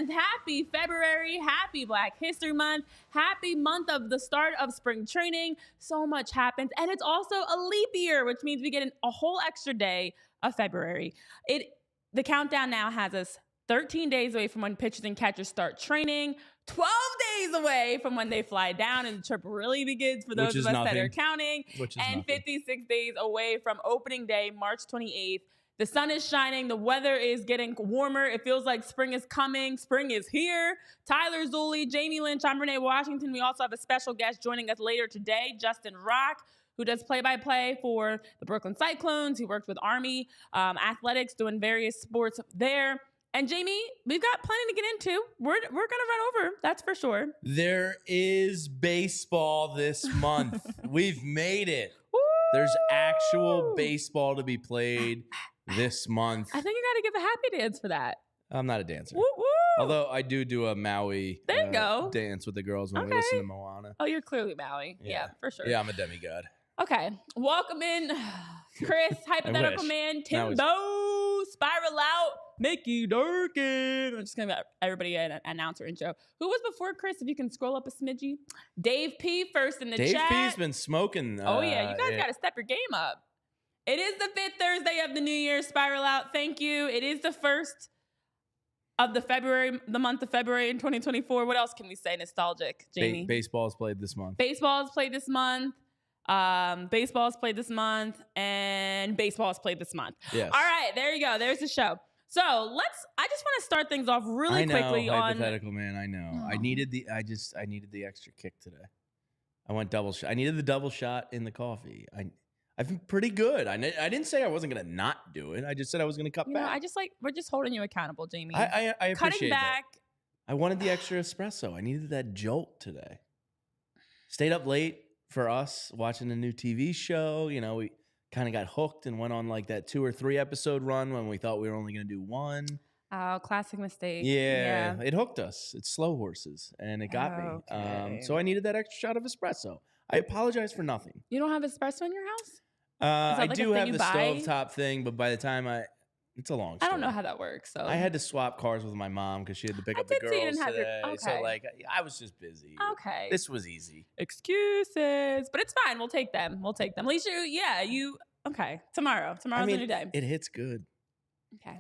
Happy February, happy Black History Month, happy month of the start of spring training. So much happens. And it's also a leap year, which means we get a whole extra day of February. The countdown now has us 13 days away from when pitchers and catchers start training, 12 days away from when they fly down and the trip really begins for those of us that are counting, and 56 days away from opening day, March 28th. The sun is shining. The weather is getting warmer. It feels like spring is coming. Spring is here. Tyler Zulli, Jamie Lynch, I'm Renee Washington. We also have a special guest joining us later today, Justin Rocke, who does play-by-play for the Brooklyn Cyclones. He works with Army Athletics, doing various sports there. And Jamie, we've got plenty to get into. We're going to run over, that's for sure. There is baseball this month. We've made it. Woo! There's actual baseball to be played this month. I think you got to give a happy dance for that. I'm not a dancer. Woo, woo. Although I do a Maui dance with the girls when we listen to Moana. Oh, you're clearly Maui. Yeah, for sure. Yeah, I'm a demigod. Okay. Welcome in, Chris, Hypothetical Man, Timbo, Spiral Out, Mickey Durkin. I'm just going to give everybody an announcer intro. Who was before Chris, if you can scroll up a smidgy? Dave P. first in the chat. Dave P's been smoking. Oh, yeah. You guys got to step your game up. It is the 5th Thursday of the new year. Spiral Out. Thank you. It is the first of the month of February in 2024. What else can we say nostalgic, Jamie? Baseball's played this month. Baseball's played this month. Baseball's played this month. And baseball's played this month. Yes. All right. There you go. There's the show. So I just want to start things off really quickly on Hypothetical Man. I know. Oh. I needed the extra kick today. I went double shot. I needed the double shot in the coffee. I've been pretty good. I didn't say I wasn't going to not do it. I just said I was going to cut back. We're just holding you accountable, Jamie. I appreciate Cutting back. That. I wanted the extra espresso. I needed that jolt today. Stayed up late for us watching a new TV show. You know, we kind of got hooked and went on like that 2 or 3 episode run when we thought we were only going to do 1. Oh, classic mistake. Yeah, it hooked us. It's slow horses, and it got me. So I needed that extra shot of espresso. I apologize for nothing. You don't have espresso in your house? I do have the stovetop thing, but by the time it's a long story. I don't know how that works. So I had to swap cars with my mom because she had to pick up the girls today. Okay. So I was just busy. Okay. This was easy. Excuses, but it's fine. We'll take them. At least okay. Tomorrow's a new day. It hits good. Okay.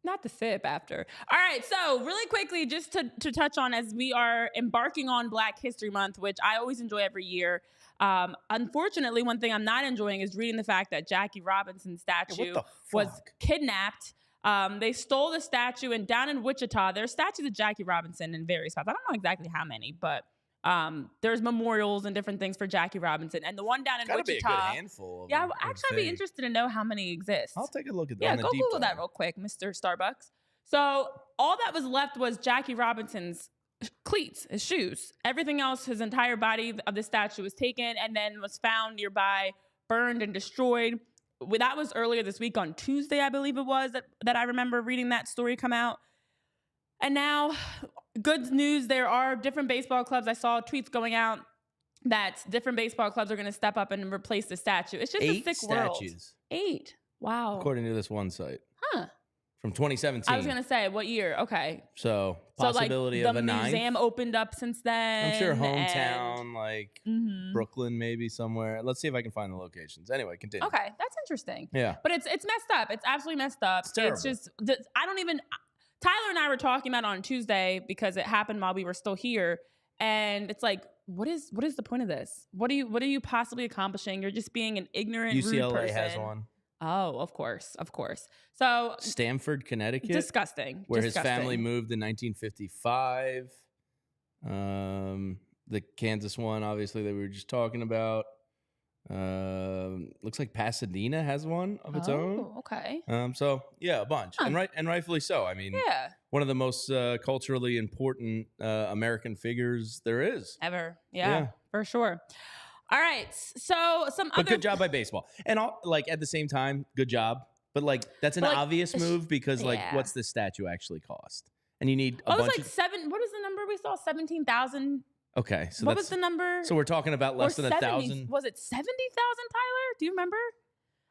Not the sip after. All right, so really quickly, just to touch on as we are embarking on Black History Month, which I always enjoy every year. Unfortunately, one thing I'm not enjoying is reading the fact that Jackie Robinson's statue was kidnapped. They stole the statue, and down in Wichita, there's statues of Jackie Robinson in various spots. I don't know exactly how many, but there's memorials and different things for Jackie Robinson. And the one down in Wichita. Be a good handful of I'd be interested to know how many exist. I'll take a look at that. Yeah, go Google that real quick, Mr. Starbucks. So all that was left was Jackie Robinson's cleats, his shoes. Everything else, his entire body of the statue was taken and then was found nearby, burned and destroyed. That was earlier this week on Tuesday, I believe it was, that I remember reading that story come out. And now, good news, there are different baseball clubs. I saw tweets going out that different baseball clubs are going to step up and replace the statue. It's just 8 a sick world. 8 statues. 8. Wow. According to this one site. Huh. From 2017. I was going to say, what year? Okay. So possibility of a 9th. The museum opened up since then. I'm sure hometown, Brooklyn maybe somewhere. Let's see if I can find the locations. Anyway, continue. Okay, that's interesting. Yeah. But it's messed up. It's absolutely messed up. It's terrible. It's just, Tyler and I were talking about it on Tuesday because it happened while we were still here. And it's like, what is the point of this? What are you possibly accomplishing? You're just being an ignorant, rude person. UCLA has one. Oh, of course. So Stamford, Connecticut. Disgusting. Where his family moved in 1955. The Kansas one, obviously, that we were just talking about. Looks like Pasadena has one of its own. Okay. So yeah, a bunch, Huh. and rightfully so. I mean, Yeah. one of the most culturally important American figures there is. Ever. Yeah, for sure. All right. So But good job by baseball. And at the same time, good job. But that's an obvious move because what's the statue actually cost? And you need a bunch it was what is the number we saw? 17,000. Okay. So what was the number? So we're talking about less than 1,000. Was it 70,000, Tyler? Do you remember?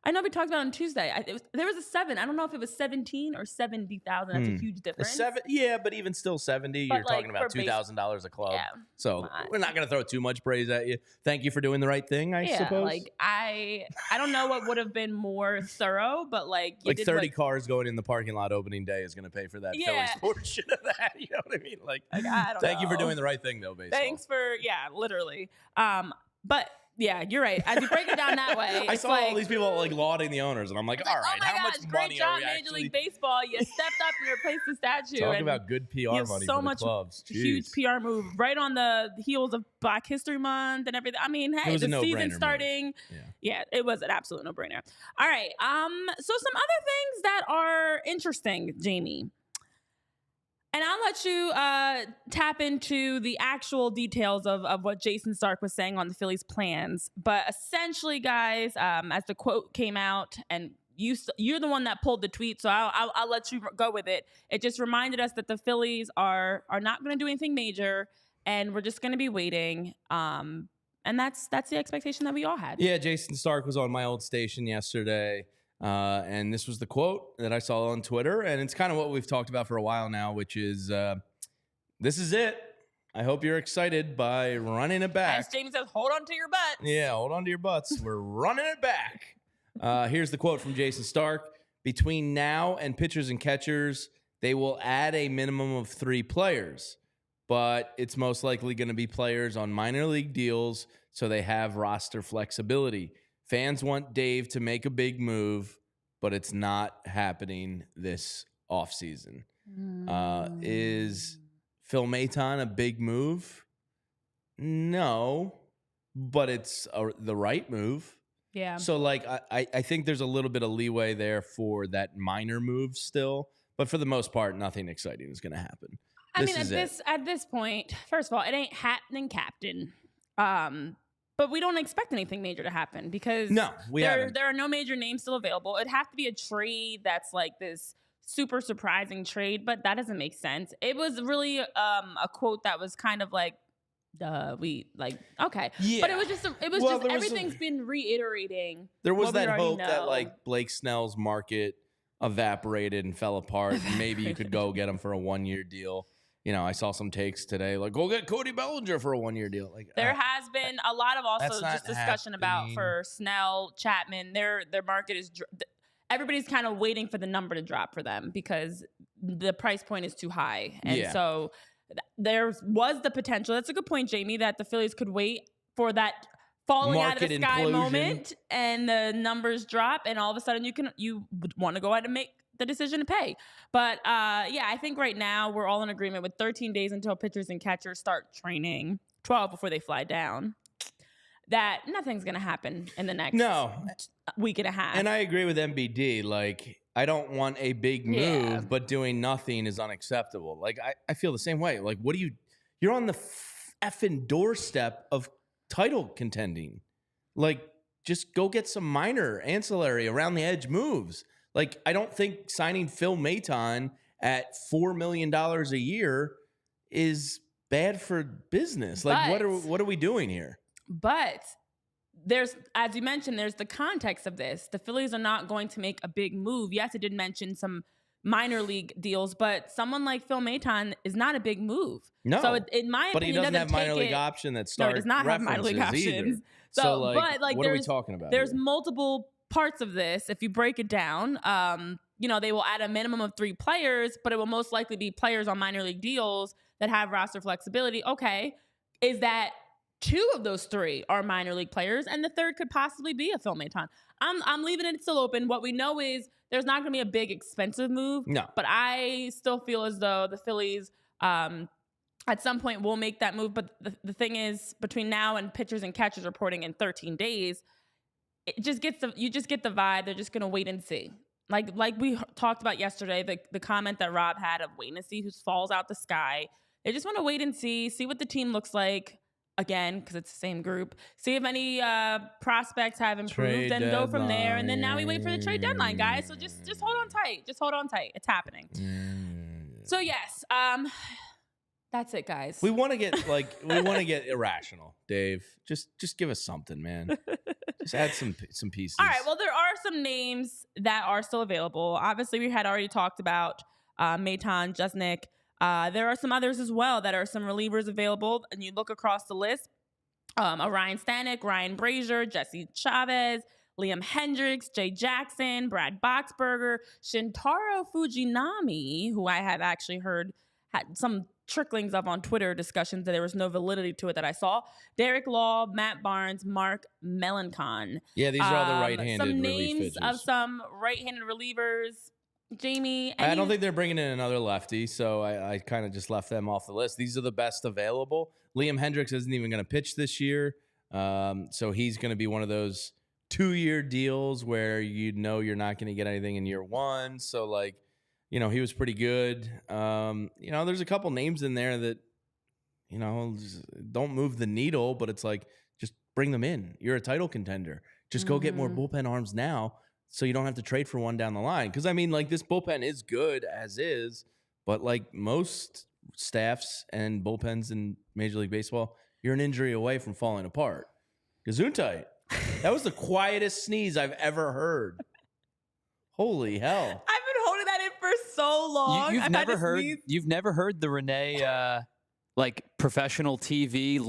I know we talked about it on Tuesday. There was a 7. I don't know if it was 17 or 70,000. That's a huge difference. 7, yeah, but even still 70. You're talking about $2,000 a club. Yeah, so we're not going to throw too much praise at you. Thank you for doing the right thing, I suppose. I don't know what would have been more thorough, but you did 30 cars going in the parking lot opening day is going to pay for that Phillies portion of that. You know what I mean? I don't thank know. you for doing the right thing, though, baseball. Thanks for literally. But. Yeah, you're right. As you break it down that way, I saw all these people lauding the owners, and I'm like, all right, how much money are we Major League Baseball, you stepped up and replaced the statue. Talk about good PR money for the clubs. Huge PR move right on the heels of Black History Month and everything. I mean, hey, the season starting. Yeah, it was an absolute no-brainer. All right. So some other things that are interesting, Jamie. And I'll let you tap into the actual details of what Jason Stark was saying on the Phillies' plans. But essentially, guys, as the quote came out, and you're the one that pulled the tweet, so I'll let you go with it. It just reminded us that the Phillies are not going to do anything major, and we're just going to be waiting. And that's the expectation that we all had. Yeah, Jason Stark was on my old station yesterday. And this was the quote that I saw on Twitter, and it's kind of what we've talked about for a while now, which is, this is it. I hope you're excited by running it back. As Jamie says, hold on to your butts. Yeah, hold on to your butts. We're running it back. Here's the quote from Jason Stark. Between now and pitchers and catchers, they will add a minimum of 3 players, but it's most likely going to be players on minor league deals, so they have roster flexibility. Fans want Dave to make a big move, but it's not happening this offseason. Is Phil Maton a big move? No, but it's the right move. Yeah. So, I think there's a little bit of leeway there for that minor move still. But for the most part, nothing exciting is going to happen. I mean, at this point, first of all, it ain't happening, Captain. But we don't expect anything major to happen because there are no major names still available. It'd have to be a trade that's this super surprising trade, but that doesn't make sense. It was really a quote that was kind of okay. Yeah. But it was just everything's been reiterating. There was that hope that Blake Snell's market evaporated and fell apart, and maybe you could go get him for a 1-year deal. I saw some takes today, go get Cody Bellinger for a 1-year deal. There has been a lot of also just discussion about for Snell, Chapman, their market is, everybody's kind of waiting for the number to drop for them because the price point is too high. And so there was the potential, that's a good point, Jamie, that the Phillies could wait for that falling out of the sky moment and the numbers drop and all of a sudden you would want to go ahead and make the decision to pay. But I think right now we're all in agreement with 13 days until pitchers and catchers start training, 12 before they fly down, that nothing's going to happen in the next week and a half. And I agree with MBD. I don't want a big move, but doing nothing is unacceptable. I feel the same way. What do you're on the effing doorstep of title contending. Just go get some minor ancillary around the edge moves. I don't think signing Phil Maton at $4 million a year is bad for business. What are we doing here? But there's, as you mentioned, there's the context of this. The Phillies are not going to make a big move. Yes, it did mention some minor league deals, but someone like Phil Maton is not a big move. No. So in my opinion, but he doesn't have minor league option that Stark does not have minor league options. So what are we talking about? There's multiple parts of this. If you break it down, they will add a minimum of 3 players, but it will most likely be players on minor league deals that have roster flexibility. Okay, is that 2 of those 3 are minor league players, and the third could possibly be a Phil Maton? I'm leaving it still open. What we know is there's not going to be a big expensive move. No, but I still feel as though the Phillies at some point will make that move. But the thing is, between now and pitchers and catchers reporting in 13 days, you just get the vibe they're just gonna wait and see. Like we talked about yesterday, the comment that Rob had of waiting to see who falls out the sky. They just want to wait and see what the team looks like again, because it's the same group. See if any prospects have improved and go from there. And then now we wait for the trade deadline, guys. So just hold on tight. Just hold on tight. It's happening. So yes, that's it, guys. We want to get irrational, Dave. Just give us something, man. Just add some pieces. All right. Well, there are some names that are still available. Obviously, we had already talked about Maitan Jusnik. There are some others as well that are some relievers available. And you look across the list, Ryan Stanek, Ryan Brazier, Jesse Chavez, Liam Hendricks, Jay Jackson, Brad Boxberger, Shintaro Fujinami, who I have actually heard had some tricklings of on Twitter discussions that there was no validity to it that I saw. Derek Law, Matt Barnes, Mark Melancon. Yeah, these are all the right-handed some relief names pitchers. of some right-handed relievers. Jamie, I don't think they're bringing in another lefty, so I kind of just left them off the list. These are the best available. Liam Hendricks isn't even going to pitch this year, so he's going to be one of those 2-year deals where you're not going to get anything in year one. So he was pretty good. There's a couple names in there that, don't move the needle, but it's like, just bring them in. You're a title contender. Just go get more bullpen arms now so you don't have to trade for one down the line. Because, this bullpen is good as is, but like most staffs and bullpens in Major League Baseball, you're an injury away from falling apart. Gesundheit. That was the quietest sneeze I've ever heard. Holy hell. I've been holding that in for so long. You've never heard the Renee professional TV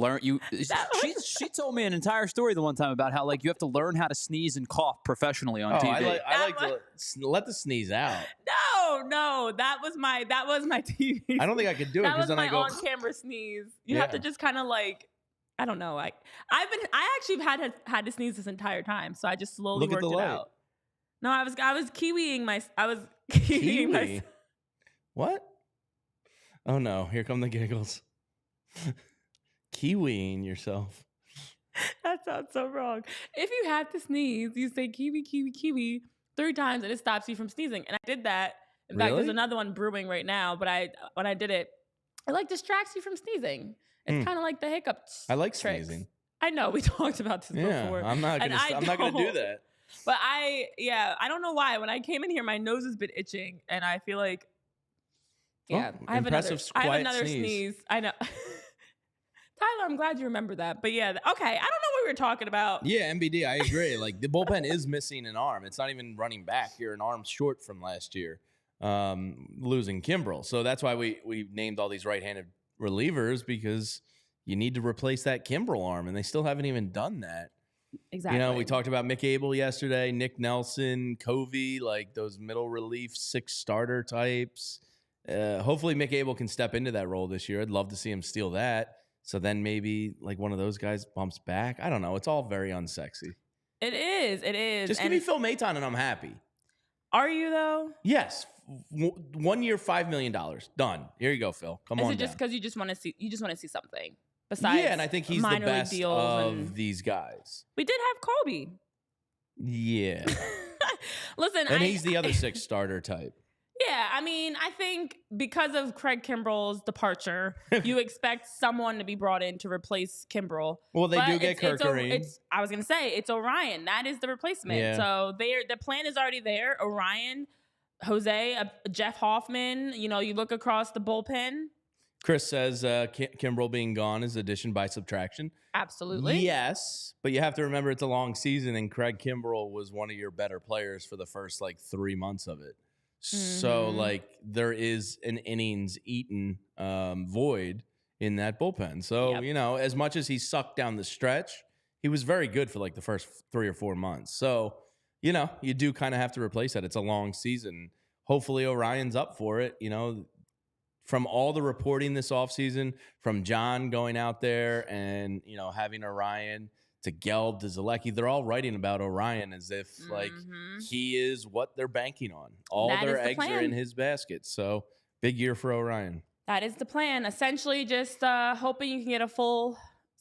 she told me an entire story the one time about how you have to learn how to sneeze and cough professionally on TV. I like to let the sneeze out. No, that was my TV. I don't think I could do it because then I go on camera sneeze. You have to just kind of I don't know. I actually have had to sneeze this entire time, so I just slowly worked it out. No, I was kiwiing my. Kiwi? What? Oh no! Here come the giggles. Kiwiing yourself. That sounds so wrong. If you have to sneeze, you say kiwi, kiwi, kiwi 3 times, and it stops you from sneezing. And I did that. In fact, there's another one brewing right now. But when I did it, it distracts you from sneezing. It's kind of like the hiccups. I like tricks. sneezing. I know we talked about this before. I'm not gonna do that. But I don't know why. When I came in here, my nose has been itching, and I feel like, I have another sneeze. I know. Tyler, I'm glad you remember that. But yeah, okay. I don't know what we were talking about. Yeah, MBD, I agree. The bullpen is missing an arm. It's not even running back. You're an arm short from last year, losing Kimbrel. So that's why we named all these right-handed relievers, because you need to replace that Kimbrel arm, and they still haven't even done that. Exactly. We talked about Mick Abel yesterday, Nick Nelson, Covey, those middle relief 6 starter types. Hopefully Mick Abel can step into that role this year. I'd love to see him steal that. So then maybe one of those guys bumps back. I don't know. It's all very unsexy. It is. Just give me Phil Maitan and I'm happy. Are you though? Yes. 1 year, $5 million. Done. Here you go, Phil. Come on. Is it just because you just want to see something? Besides, and I think he's the best of these guys. We did have Kobe. Yeah. Listen, and he's the other 6 starter type. Yeah, I think because of Craig Kimbrel's departure, you expect someone to be brought in to replace Kimbrel. Well, they do get Kirk Kareem. I was going to say, it's Orion. That is the replacement. Yeah. So the plan is already there. Orion, Jose, Jeff Hoffman. You look across the bullpen. Chris says Kimbrel being gone is addition by subtraction. Absolutely. Yes, but you have to remember it's a long season, and Craig Kimbrel was one of your better players for the first 3 months of it. So there is an innings eaten void in that bullpen. So, as much as he sucked down the stretch, he was very good for the first 3 or 4 months. So, you do kind of have to replace that. It's a long season. Hopefully Orion's up for it. From all the reporting this offseason, from John going out there and, having Orion to Gelb to Zalecki, they're all writing about Orion as if he is what they're banking on. All their eggs are in his basket. So big year for Orion. That is the plan. Essentially just hoping you can get a full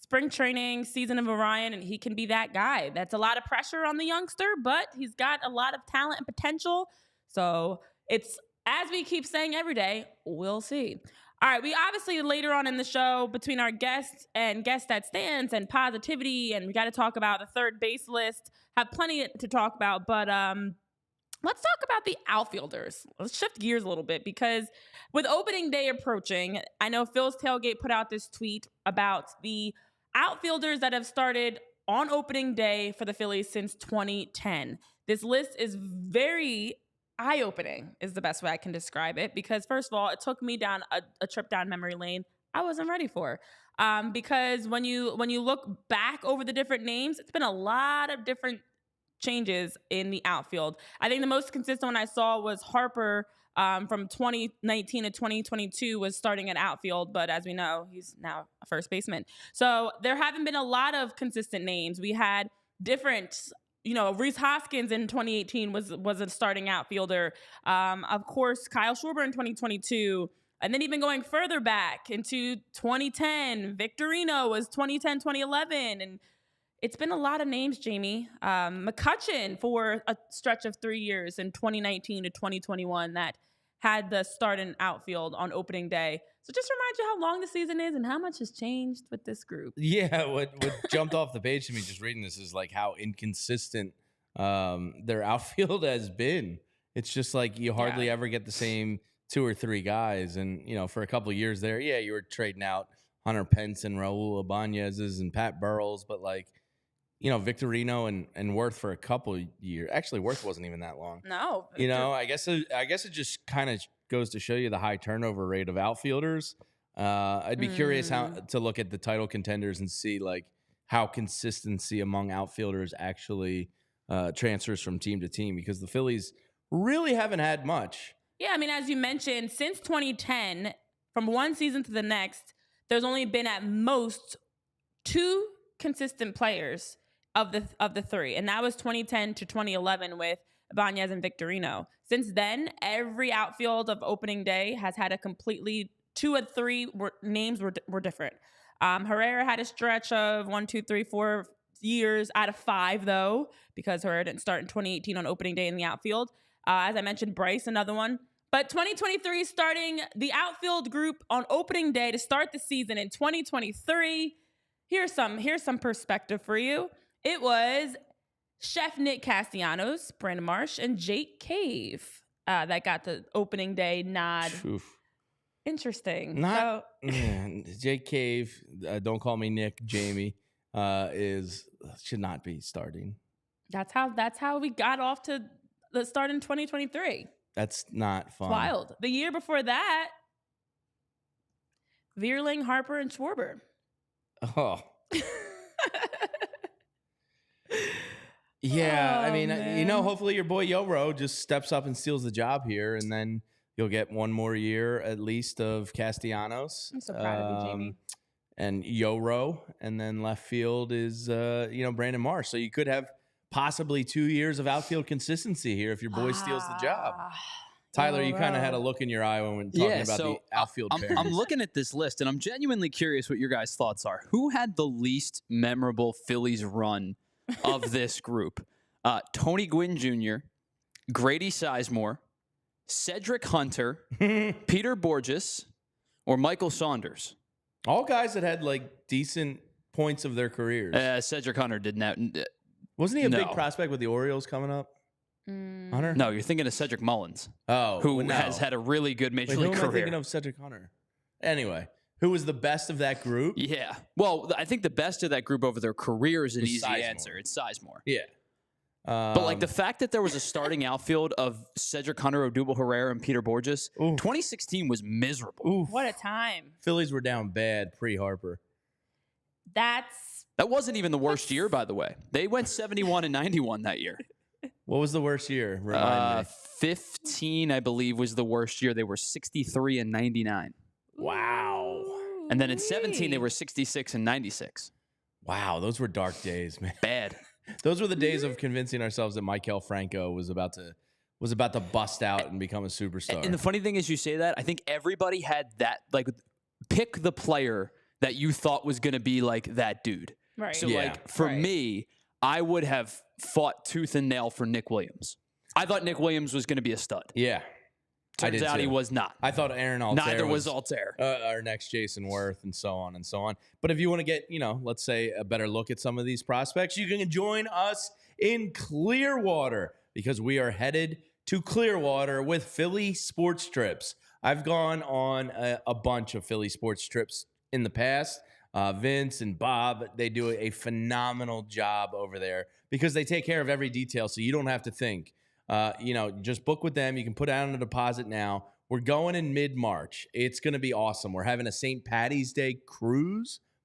spring training season of Orion, and he can be that guy. That's a lot of pressure on the youngster, but he's got a lot of talent and potential. So it's, as we keep saying every day, we'll see. All right, we obviously later on in the show, between our guests and guest that stands and positivity, and we got to talk about the third base list, have plenty to talk about, but let's talk about the outfielders. Let's shift gears a little bit, because with opening day approaching, I know Phil's Tailgate put out this tweet about the outfielders that have started on opening day for the Phillies since 2010. This list is very eye-opening, is the best way I can describe it, because first of all, it took me down a trip down memory lane I wasn't ready for. Because when you look back over the different names, it's been a lot of different changes in the outfield. I think the most consistent one I saw was Harper from 2019 to 2022 was starting at outfield, but as we know, he's now a first baseman. So there haven't been a lot of consistent names. We had different, Rhys Hoskins in 2018 was a starting outfielder. Of course, Kyle Schwarber in 2022. And then even going further back into 2010, Victorino was 2010, 2011. And it's been a lot of names, Jamie. McCutchen for a stretch of 3 years in 2019 to 2021 that had the start in outfield on opening day. So just remind you how long the season is and how much has changed with this group. Yeah, what jumped off the page to me just reading this is like how inconsistent their outfield has been. It's just like you hardly ever get the same 2 or 3 guys. And, for a couple of years there, you were trading out Hunter Pence and Raul Ibanez's and Pat Burrells, but Victorino and Worth for a couple of years. Actually, Worth wasn't even that long. No. I guess it just kind of goes to show you the high turnover rate of outfielders. I'd be curious how to look at the title contenders and see how consistency among outfielders actually transfers from team to team, because the Phillies really haven't had much. Yeah, I mean, as you mentioned, since 2010, from one season to the next, there's only been at most 2 consistent players of the 3, and that was 2010 to 2011 with Ibanez and Victorino. Since then, every outfield of opening day has had a completely 2 and 3 names were different. Herrera had a stretch of 1, 2, 3, 4 years out of 5 though, because Herrera didn't start in 2018 on opening day in the outfield. As I mentioned, Bryce, another one. But 2023 starting the outfield group on opening day to start the season in 2023. Here's some perspective for you. It was Chef Nick Castellanos, Brandon Marsh, and Jake Cave that got the opening day nod. Oof. Interesting. Jake Cave, don't call me Nick, Jamie, should not be starting. That's how we got off to the start in 2023. That's not fun. It's wild. The year before that, Vierling, Harper, and Schwarber. Oh. Yeah, I mean, man. Hopefully your boy Yoro just steps up and steals the job here, and then you'll get one more year at least of Castellanos. I'm so proud of you, Jamie. And Yoro, and then left field is Brandon Marsh. So you could have possibly 2 years of outfield consistency here if your boy steals the job. Tyler, you kind of had a look in your eye when talking about the outfield pairings. I'm looking at this list, and I'm genuinely curious what your guys' thoughts are. Who had the least memorable Phillies run of this group? Tony Gwynn Jr., Grady Sizemore, Cedric Hunter, Peter Borges, or Michael Saunders? All guys that had decent points of their careers. Cedric Hunter did not. Wasn't he a big prospect with the Orioles coming up? Hunter? No, you're thinking of Cedric Mullins. Oh, who has had a really good major league career. Who am I thinking of? Cedric Hunter. Anyway, who was the best of that group? Yeah. Well, I think the best of that group over their career is an easy answer. It's Sizemore. Yeah. But the fact that there was a starting outfield of Cedric Hunter, Odubel Herrera, and Peter Borges, 2016 was miserable. Oof. What a time. Phillies were down bad pre-Harper. That wasn't even the worst year, by the way. They went 71 and 91 that year. What was the worst year? Remind me. 15, I believe, was the worst year. They were 63 and 99. Wow. And then in 17, they were 66 and 96. Wow, those were dark days, man. Bad. Those were the days of convincing ourselves that Maikel Franco was about to bust out and become a superstar. And the funny thing is, you say that, I think everybody had that, pick the player that you thought was going to be like that dude. Right. So Yeah. like for me, I would have fought tooth and nail for Nick Williams. I thought Nick Williams was going to be a stud. Yeah. Turns out he was not. I thought Aaron Altair Neither was Altair. Our next Jason Worth, and so on and so on. But if you want to get, let's say a better look at some of these prospects, you can join us in Clearwater because we are headed to Clearwater with Philly sports trips. I've gone on a bunch of Philly sports trips in the past. Vince and Bob, they do a phenomenal job over there because they take care of every detail, so you don't have to think. Just book with them. You can put down a deposit now. We're going in mid-March. It's going to be awesome. We're having a St. Patty's Day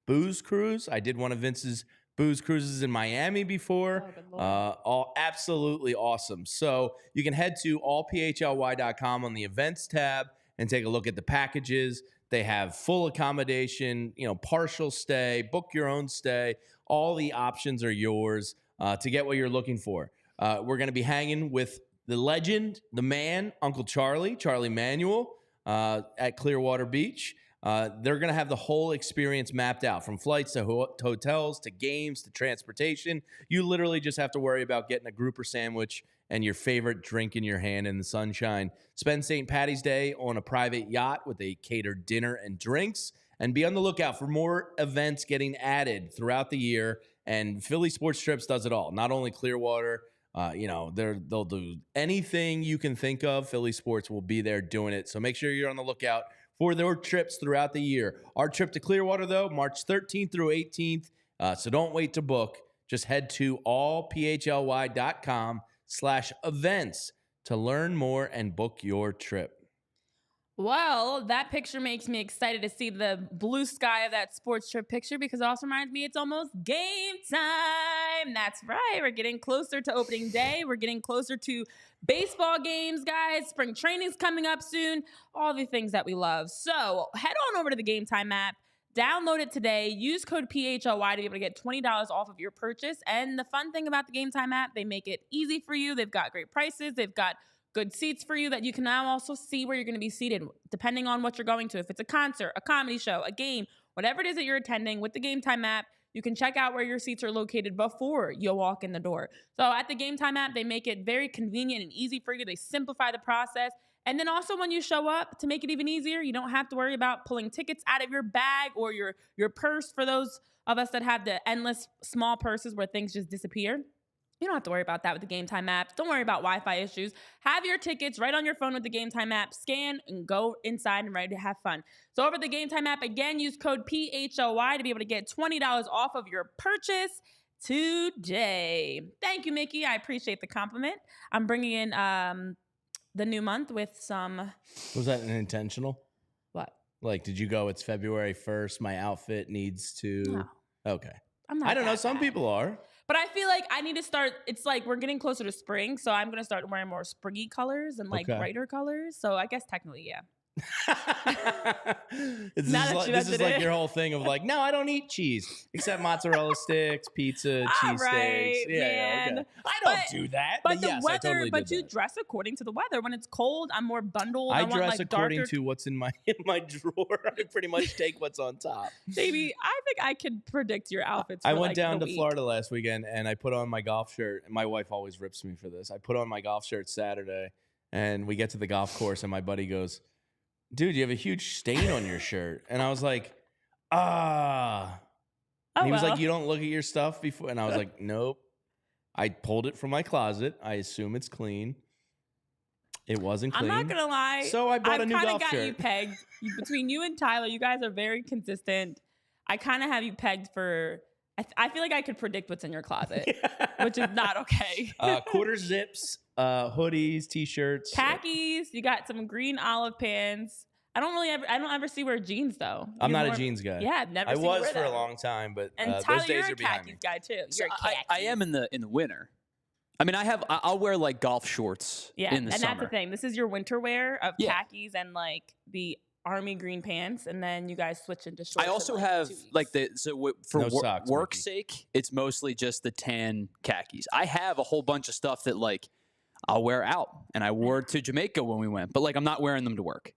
booze cruise. I did one of Vince's booze cruises in Miami before. All absolutely awesome. So you can head to allphly.com on the events tab and take a look at the packages. They have full accommodation, partial stay, book your own stay. All the options are yours to get what you're looking for. We're going to be hanging with the legend, the man, Uncle Charlie Manuel, at Clearwater Beach. They're going to have the whole experience mapped out, from flights to hotels to games to transportation. You literally just have to worry about getting a grouper sandwich and your favorite drink in your hand in the sunshine. Spend St. Patty's Day on a private yacht with a catered dinner and drinks, and be on the lookout for more events getting added throughout the year. And Philly Sports Trips does it all. Not only Clearwater, they'll do anything you can think of. Philly Sports will be there doing it. So make sure you're on the lookout for their trips throughout the year. Our trip to Clearwater, though, March 13th through 18th. So don't wait to book. Just head to allphly.com/events to learn more and book your trip. Well, that picture makes me excited to see the blue sky of that sports trip picture because it also reminds me it's almost game time. That's right. We're getting closer to opening day. We're getting closer to baseball games, guys. Spring training's coming up soon. All the things that we love. So head on over to the Game Time app. Download it today. Use code PHLY to be able to get $20 off of your purchase. And the fun thing about the Game Time app, they make it easy for you. They've got great prices. They've got good seats for you that you can now also see where you're going to be seated, depending on what you're going to. If it's a concert, a comedy show, a game, whatever it is that you're attending, with the Game Time app, you can check out where your seats are located before you walk in the door. So at the Game Time app, they make it very convenient and easy for you. They simplify the process. And then also when you show up, to make it even easier, you don't have to worry about pulling tickets out of your bag or your purse for those of us that have the endless small purses where things just disappear. You don't have to worry about that with the Game Time app. Don't worry about Wi-Fi issues. Have your tickets right on your phone with the Game Time app. Scan and go inside and ready to have fun. So over the Game Time app, again, use code PHLY to be able to get $20 off of your purchase today. Thank you, Mickey. I appreciate the compliment. I'm bringing in the new month with some... Was that an intentional? What? Like, did you go, it's February 1st, my outfit needs to... No. Okay. I'm not I don't know. that Some bad. people are. But I feel like I need to start, it's like we're getting closer to spring, so I'm going to start wearing more springy colors and like brighter colors. So I guess technically, yeah. This is like your whole thing of like, no, I don't eat cheese except mozzarella sticks, pizza, cheese right, steaks. Yeah, man. okay. I don't do that. But the yes, weather, I totally but did you that. dress according to the weather. When it's cold, I'm more bundled. I want, dress like, according darker... to what's in my drawer. I pretty much take what's on top. Baby, I think I could predict your outfits. I went down to Florida last weekend and I put on my golf shirt. And my wife always rips me for this. I put on my golf shirt Saturday and we get to the golf course and my buddy goes, dude, you have a huge stain on your shirt. And I was like, And he was like, you don't look at your stuff before? And I was like, nope. I pulled it from my closet. I assume it's clean. It wasn't clean. I'm not going to lie. So I bought a new golf shirt. I kind of got you pegged. Between you and Tyler, you guys are very consistent. I kind of have you pegged for... I feel like I could predict what's in your closet, which is not okay. Quarter zips, hoodies, t-shirts, khakis. You got some green olive pants. I don't ever see wear jeans though. I'm not a jeans guy. Yeah, I've never. I seen you was wear for them. a long time, but and Tyler, those days you're are a behind me. khakis guy too. So You're a khakis. I am in the winter. I mean, I'll wear like golf shorts in the and summer. that's the thing. This is your winter wear of Yeah. khakis and like the army green pants, and then you guys switch into shorts. I also in, like, have 2 weeks. like for No socks, work's Mickey. sake, it's mostly just the tan khakis. I have a whole bunch of stuff that like I'll wear out, and I wore to Jamaica when we went, but like I'm not wearing them to work.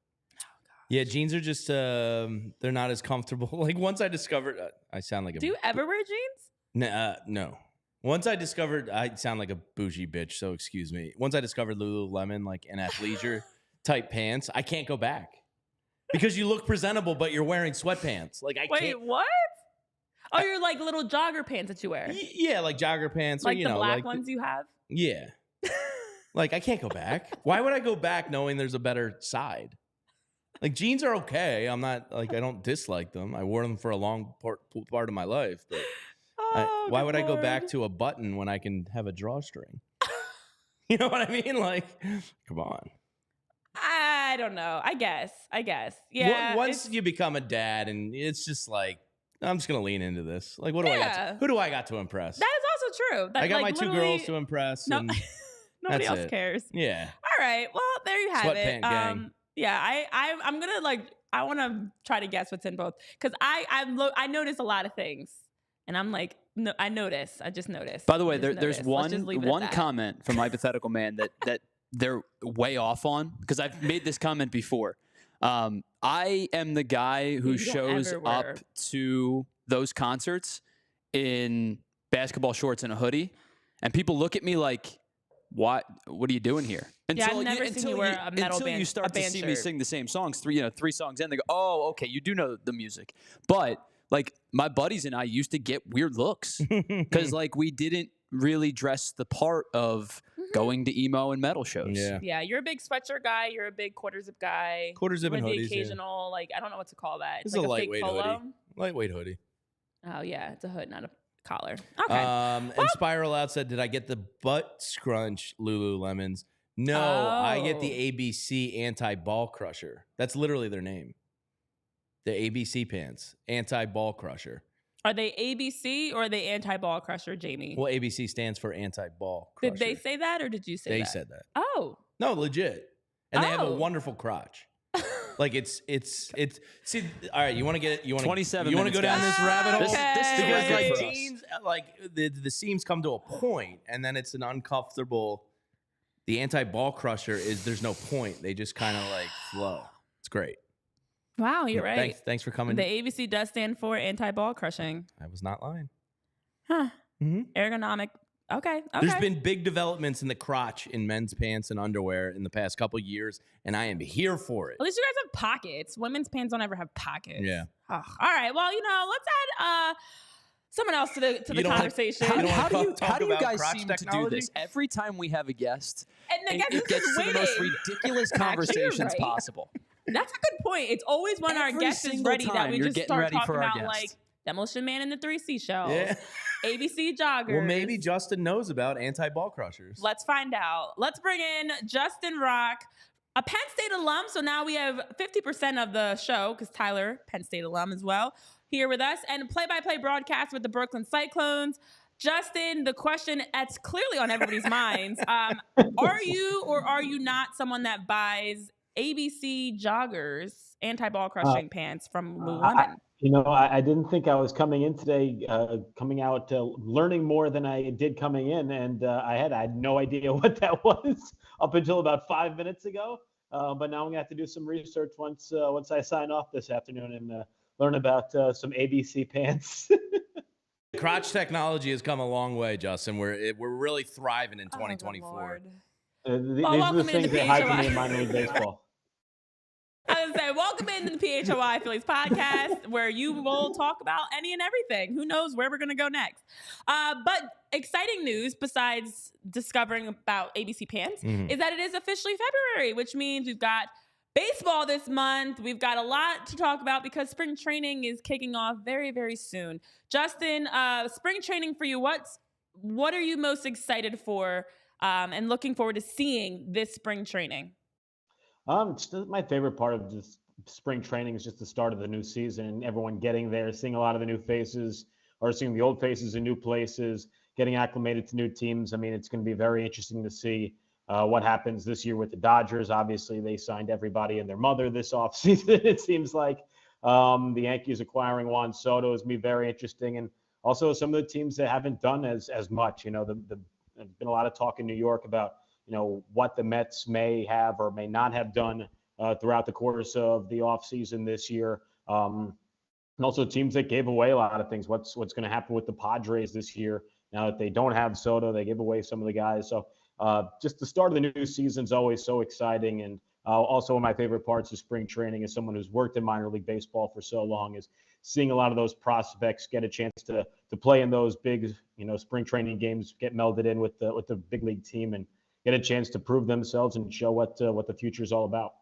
Yeah, jeans are just they're not as comfortable. Like once I discovered, I sound like a. Do you ever wear jeans? No. Once I discovered, I sound like a bougie bitch. So excuse me. Once I discovered Lululemon, like an athleisure type pants, I can't go back because you look presentable, but you're wearing sweatpants. Like I Wait, can't. what? Oh, you're like little jogger pants that you wear. Yeah, like jogger pants, Like or, the black like ones you have. Yeah. Like I can't go back. Why would I go back knowing there's a better side? Like jeans are okay. I'm not like I don't dislike them. I wore them for a long part of my life. But why would I go back to a button when I can have a drawstring? You know what I mean? Like, come on. I don't know. I guess. Yeah. Once you become a dad, and it's just like I'm just gonna lean into this. Like, what do I got? Who do I got to impress? That is also true. I got my 2 girls to impress. No, and nobody else cares. Yeah. All right. Well, there you have Sweatpant it. gang. Yeah, I'm gonna I want to try to guess what's in both because I notice a lot of things, and I'm like, no, I just noticed. By the way, there's one comment from Hypothetical Man that they're way off on because I've made this comment before. I am the guy who shows up to those concerts in basketball shorts and a hoodie, and people look at me like, What are you doing here? I've never seen you wear a metal band. Until you start to see me shirt. sing the same songs, three songs in, they go, "Oh, okay, you do know the music." But like my buddies and I used to get weird looks because like we didn't really dress the part of going to emo and metal shows. Yeah, you're a big sweatshirt guy. You're a big quarter zip guy. Quarter zip and hoodies. The occasional, like I don't know what to call that. It's like a lightweight fake polo. hoodie. Lightweight hoodie. Oh yeah, it's a hood, not a collar. Okay. And Spiral Out said, "Did I get the butt scrunch Lululemons?" No, I get the ABC Anti-Ball Crusher. That's literally their name. The ABC pants, Anti-Ball Crusher. Are they ABC or are they Anti-Ball Crusher, Jamie? Well, ABC stands for Anti-Ball Crusher. Did they say that or did you say that? They said that. Oh. No, legit. And they have a wonderful crotch. Like it's see, all right, you want to get it, you want 27 you want to go down this rabbit hole? Okay. Because like for jeans, like the seams come to a point and then it's an uncomfortable. The Anti-Ball Crusher is there's no point. They just kind of like flow. It's great. Wow, you're right. Thanks for coming. The ABC does stand for anti-ball crushing. I was not lying. Huh. Mm-hmm. Ergonomic. Okay. There's been big developments in the crotch in men's pants and underwear in the past couple years, and I am here for it. At least you guys have pockets. Women's pants don't ever have pockets. Yeah. Oh, all right. Well, let's add someone else to the conversation. How do you guys crotch seem technology? to do this every time we have a guest? And the guest it gets is to the most waiting. ridiculous conversations right. possible. That's a good point. It's always when our Every guest is single ready that time we you're just getting start ready talking for our about guest. like Demolition Man and the 3 Seashells, Yeah. ABC joggers. Well, maybe Justin knows about Anti-Ball Crushers. Let's find out. Let's bring in Justin Rocke, a Penn State alum. So now we have 50% of the show because Tyler, Penn State alum as well, here with us, and play-by-play broadcast with the Brooklyn Cyclones. Justin, the question that's clearly on everybody's minds, are you or are you not someone that buys ABC joggers, anti-ball crushing pants from Lululemon? I didn't think I was coming in today, coming out learning more than I did coming in, and I had no idea what that was up until about 5 minutes ago. But now I'm gonna have to do some research once I sign off this afternoon and learn about some ABC pants. Crotch technology has come a long way, Justin. We're really thriving in 2024. These are the things that hide from me in minor league baseball. I was gonna say, welcome into the PHLY Phillies podcast, where you will talk about any and everything. Who knows where we're gonna go next? But exciting news, besides discovering about ABC pants, is that it is officially February, which means we've got baseball this month. We've got a lot to talk about because spring training is kicking off very, very soon. Justin, spring training for you, what are you most excited for and looking forward to seeing this spring training? My favorite part of this spring training is just the start of the new season and everyone getting there, seeing a lot of the new faces or seeing the old faces in new places, getting acclimated to new teams. I mean, it's going to be very interesting to see what happens this year with the Dodgers. Obviously, they signed everybody and their mother this offseason, it seems like. The Yankees acquiring Juan Soto is going to be very interesting. And also some of the teams that haven't done as much. There's been a lot of talk in New York about, what the Mets may have or may not have done throughout the course of the offseason this year. And also teams that gave away a lot of things. What's going to happen with the Padres this year? Now that they don't have Soto, they give away some of the guys. So just the start of the new season is always so exciting. And also one of my favorite parts of spring training as someone who's worked in minor league baseball for so long is seeing a lot of those prospects get a chance to play in those big, spring training games, get melded in with the big league team and get a chance to prove themselves and show what the future is all about.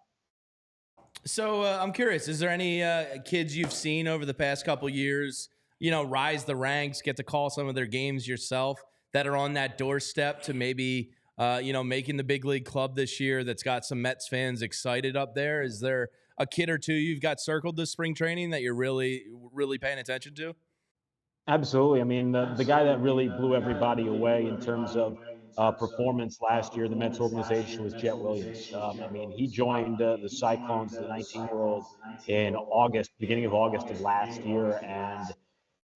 So I'm curious, is there any kids you've seen over the past couple years, rise the ranks, get to call some of their games yourself that are on that doorstep to maybe, making the big league club this year that's got some Mets fans excited up there? Is there a kid or two you've got circled this spring training that you're really, really paying attention to? Absolutely. I mean, the guy that really blew everybody away in terms of performance last year, the Mets organization, was Jet Williams. I mean, he joined the Cyclones, the 19-year-old, in August, beginning of August of last year. And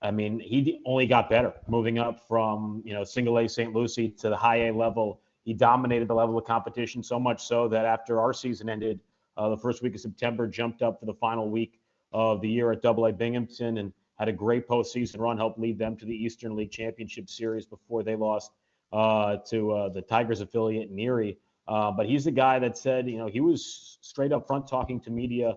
I mean, he only got better, moving up from, single A St. Lucie to the high A level. He dominated the level of competition so much so that after our season ended, the first week of September, jumped up for the final week of the year at Double A Binghamton and had a great postseason run, helped lead them to the Eastern League Championship Series before they lost to the Tigers affiliate in Erie. But he's the guy that said, he was straight up front talking to media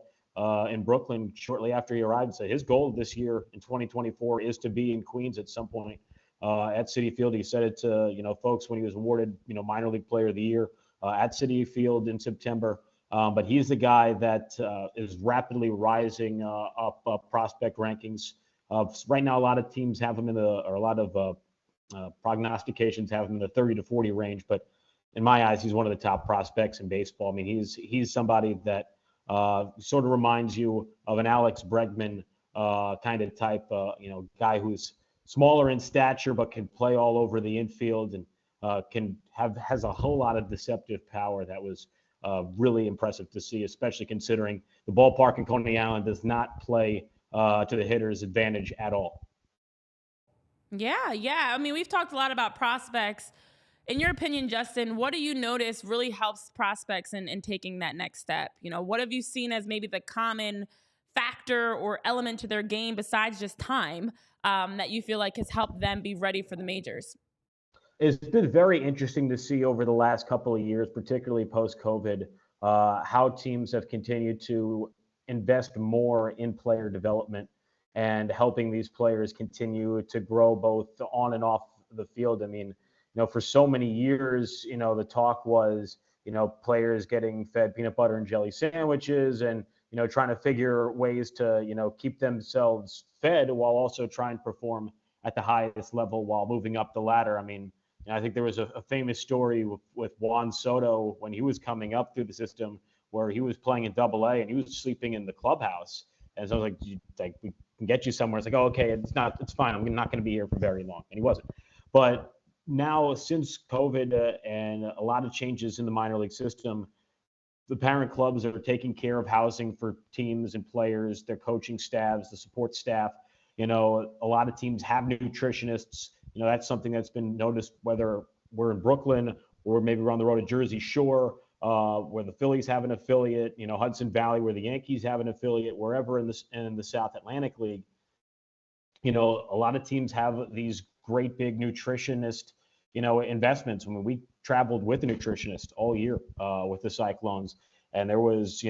in Brooklyn shortly after he arrived and said his goal this year in 2024 is to be in Queens at some point at Citi Field. He said it to, folks when he was awarded, minor league player of the year at Citi Field in September. But he's the guy that is rapidly rising up prospect rankings. Right now, a lot of teams have him a lot of prognostications have him in the 30 to 40 range. But in my eyes, he's one of the top prospects in baseball. I mean, he's somebody that sort of reminds you of an Alex Bregman kind of type, guy who's smaller in stature but can play all over the infield and has a whole lot of deceptive power that was really impressive to see, especially considering the ballpark in Coney Island does not play to the hitter's advantage at all. Yeah. I mean, we've talked a lot about prospects. In your opinion, Justin, what do you notice really helps prospects in taking that next step? What have you seen as maybe the common factor or element to their game besides just time that you feel like has helped them be ready for the majors? It's been very interesting to see over the last couple of years, particularly post-COVID, how teams have continued to invest more in player development and helping these players continue to grow both on and off the field. I mean, for so many years, the talk was, players getting fed peanut butter and jelly sandwiches and, trying to figure ways to, keep themselves fed while also trying to perform at the highest level while moving up the ladder. I mean, I think there was a famous story with Juan Soto when he was coming up through the system where he was playing in Double A and he was sleeping in the clubhouse. And so I was like, we can get you somewhere. It's like, oh, okay, it's fine. I'm not going to be here for very long. And he wasn't. But now, since COVID and a lot of changes in the minor league system, the parent clubs are taking care of housing for teams and players, their coaching staffs, the support staff. A lot of teams have nutritionists. That's something that's been noticed, whether we're in Brooklyn or maybe we're on the road to Jersey Shore, where the Phillies have an affiliate, Hudson Valley, where the Yankees have an affiliate, wherever in the South Atlantic League. A lot of teams have these great big nutritionist, investments. I mean, we traveled with a nutritionist all year with the Cyclones, and there was,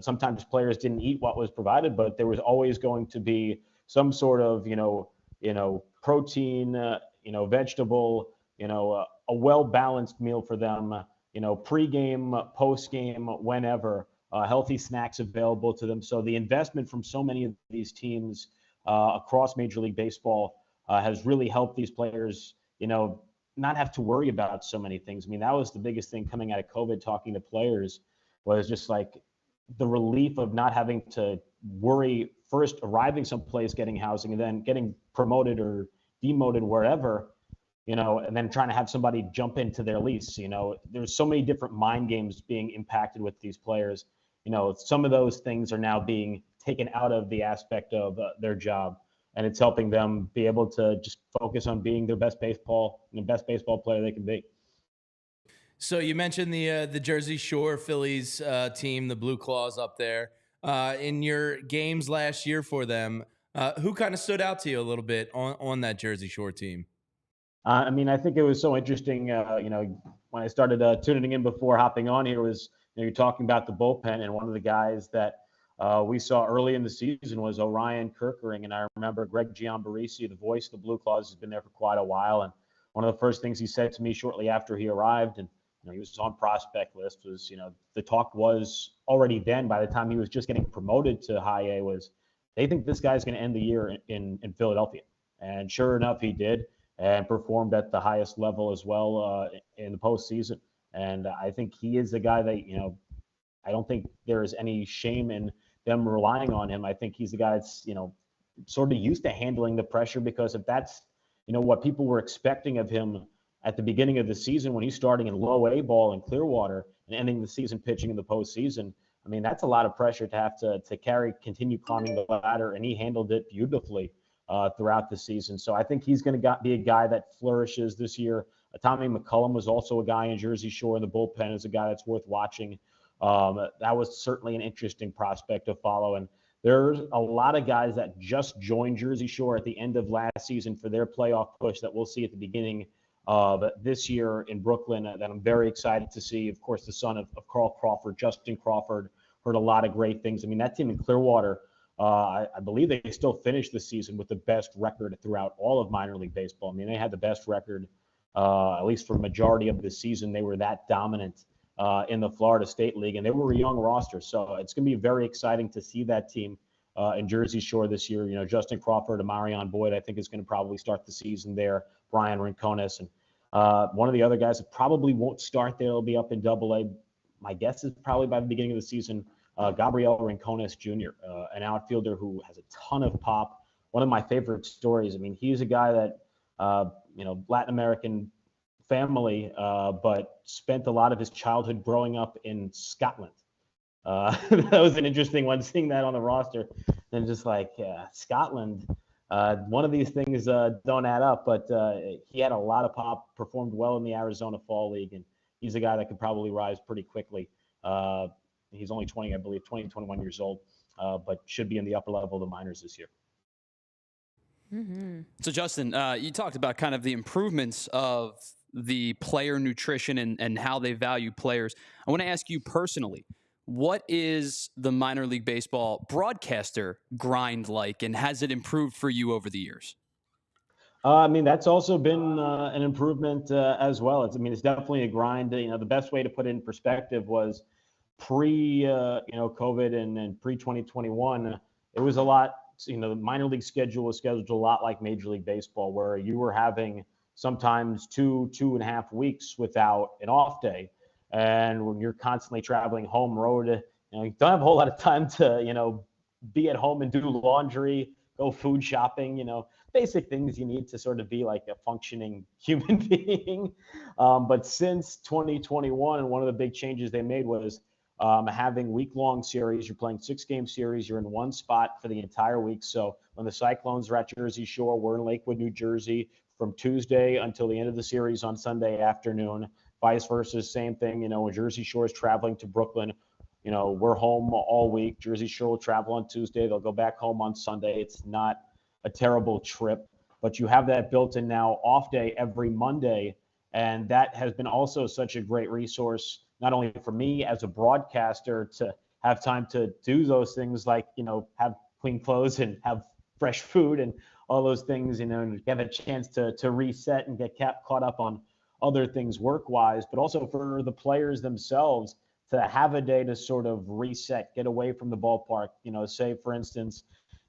sometimes players didn't eat what was provided, but there was always going to be some sort of, protein, vegetable, a well-balanced meal for them, pre-game, post-game, whenever, healthy snacks available to them. So the investment from so many of these teams across Major League Baseball has really helped these players, not have to worry about so many things. I mean, that was the biggest thing coming out of COVID, talking to players, was just like the relief of not having to worry first arriving someplace, getting housing, and then getting promoted or demoted wherever, and then trying to have somebody jump into their lease. There's so many different mind games being impacted with these players. Some of those things are now being taken out of the aspect of their job, and it's helping them be able to just focus on being the best baseball player they can be. So you mentioned the Jersey Shore Phillies team, the Blue Claws up there. In your games last year for them, who kind of stood out to you a little bit on that Jersey Shore team? I mean, I think it was so interesting. When I started tuning in before hopping on here, was you're talking about the bullpen, and one of the guys that we saw early in the season was Orion Kirkering, and I remember Greg Giambarisi, the voice of the Blue Claws, has been there for quite a while, and one of the first things he said to me shortly after he arrived, and he was on prospect list, was the talk was already then, by the time he was just getting promoted to High A, was they think this guy's going to end the year in Philadelphia, and sure enough, he did and performed at the highest level as well in the postseason. And I think he is the guy that, I don't think there is any shame in them relying on him. I think he's the guy that's, sort of used to handling the pressure, because if that's, what people were expecting of him at the beginning of the season when he's starting in low A ball in Clearwater and ending the season pitching in the postseason, I mean, that's a lot of pressure to have to continue climbing the ladder, and he handled it beautifully throughout the season. So I think he's going to be a guy that flourishes this year. Tommy McCullum was also a guy in Jersey Shore in the bullpen, as a guy that's worth watching. That was certainly an interesting prospect to follow. And there's a lot of guys that just joined Jersey Shore at the end of last season for their playoff push that we'll see at the beginning of this year in Brooklyn that I'm very excited to see. Of course, the son of Carl Crawford, Justin Crawford, heard a lot of great things. I mean, that team in Clearwater, I believe they still finished the season with the best record throughout all of minor league baseball. I mean, they had the best record, at least for a majority of the season. They were that dominant in the Florida State League, and they were a young roster. So it's going to be very exciting to see that team in Jersey Shore this year. Justin Crawford and Marion Boyd, I think, is going to probably start the season there. Brian Rincones, and one of the other guys that probably won't start there will be up in Double-A. My guess is probably by the beginning of the season, Gabriel Rincones Jr., an outfielder who has a ton of pop. One of my favorite stories. I mean, he's a guy that, Latin American family, but spent a lot of his childhood growing up in Scotland. That was an interesting one, seeing that on the roster. And just like, Scotland, one of these things don't add up, but he had a lot of pop, performed well in the Arizona Fall League, and he's a guy that could probably rise pretty quickly. He's only 21 years old, but should be in the upper level of the minors this year. Mm-hmm. So, Justin, you talked about kind of the improvements of the player nutrition and how they value players. I want to ask you personally, what is the minor league baseball broadcaster grind like, and has it improved for you over the years? I mean, that's also been an improvement as well. It's definitely a grind. The best way to put it in perspective was pre-COVID and pre-2021. It was a lot. The minor league schedule was scheduled a lot like Major League Baseball, where you were having sometimes 2.5 weeks without an off day. And when you're constantly traveling home road, you don't have a whole lot of time to, be at home and do laundry, go food shopping, basic things you need to sort of be like a functioning human being. But since 2021, and one of the big changes they made was having week-long series. You're playing 6-game series. You're in one spot for the entire week. So when the Cyclones are at Jersey Shore, we're in Lakewood, New Jersey, from Tuesday until the end of the series on Sunday afternoon. Vice versa, same thing. When Jersey Shore is traveling to Brooklyn, we're home all week. Jersey Shore will travel on Tuesday. They'll go back home on Sunday. It's not a terrible trip, but you have that built in now, off day every Monday. And that has been also such a great resource, not only for me as a broadcaster to have time to do those things like, have clean clothes and have fresh food and all those things, and have a chance to reset and get caught up on other things work-wise, but also for the players themselves to have a day to sort of reset, get away from the ballpark. Say, for instance,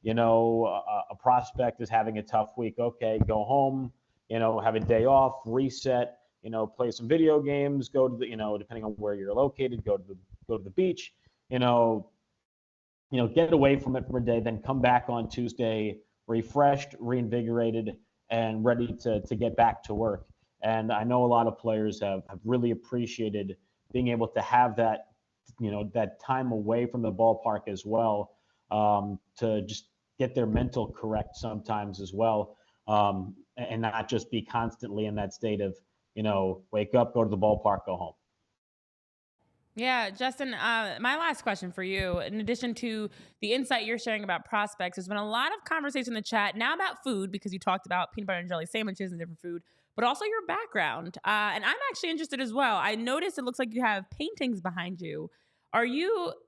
a prospect is having a tough week. Okay, go home, have a day off, reset, play some video games, go to the, depending on where you're located, go to the beach, get away from it for a day, then come back on Tuesday refreshed, reinvigorated, and ready to get back to work. And I know a lot of players have really appreciated being able to have that, that time away from the ballpark as well, to just get their mental correct sometimes as well, and not just be constantly in that state of, wake up, go to the ballpark, go home. Yeah, Justin, my last question for you, in addition to the insight you're sharing about prospects, there's been a lot of conversation in the chat now about food because you talked about peanut butter and jelly sandwiches and different food, but also your background. And I'm actually interested as well. I noticed it looks like you have paintings behind you.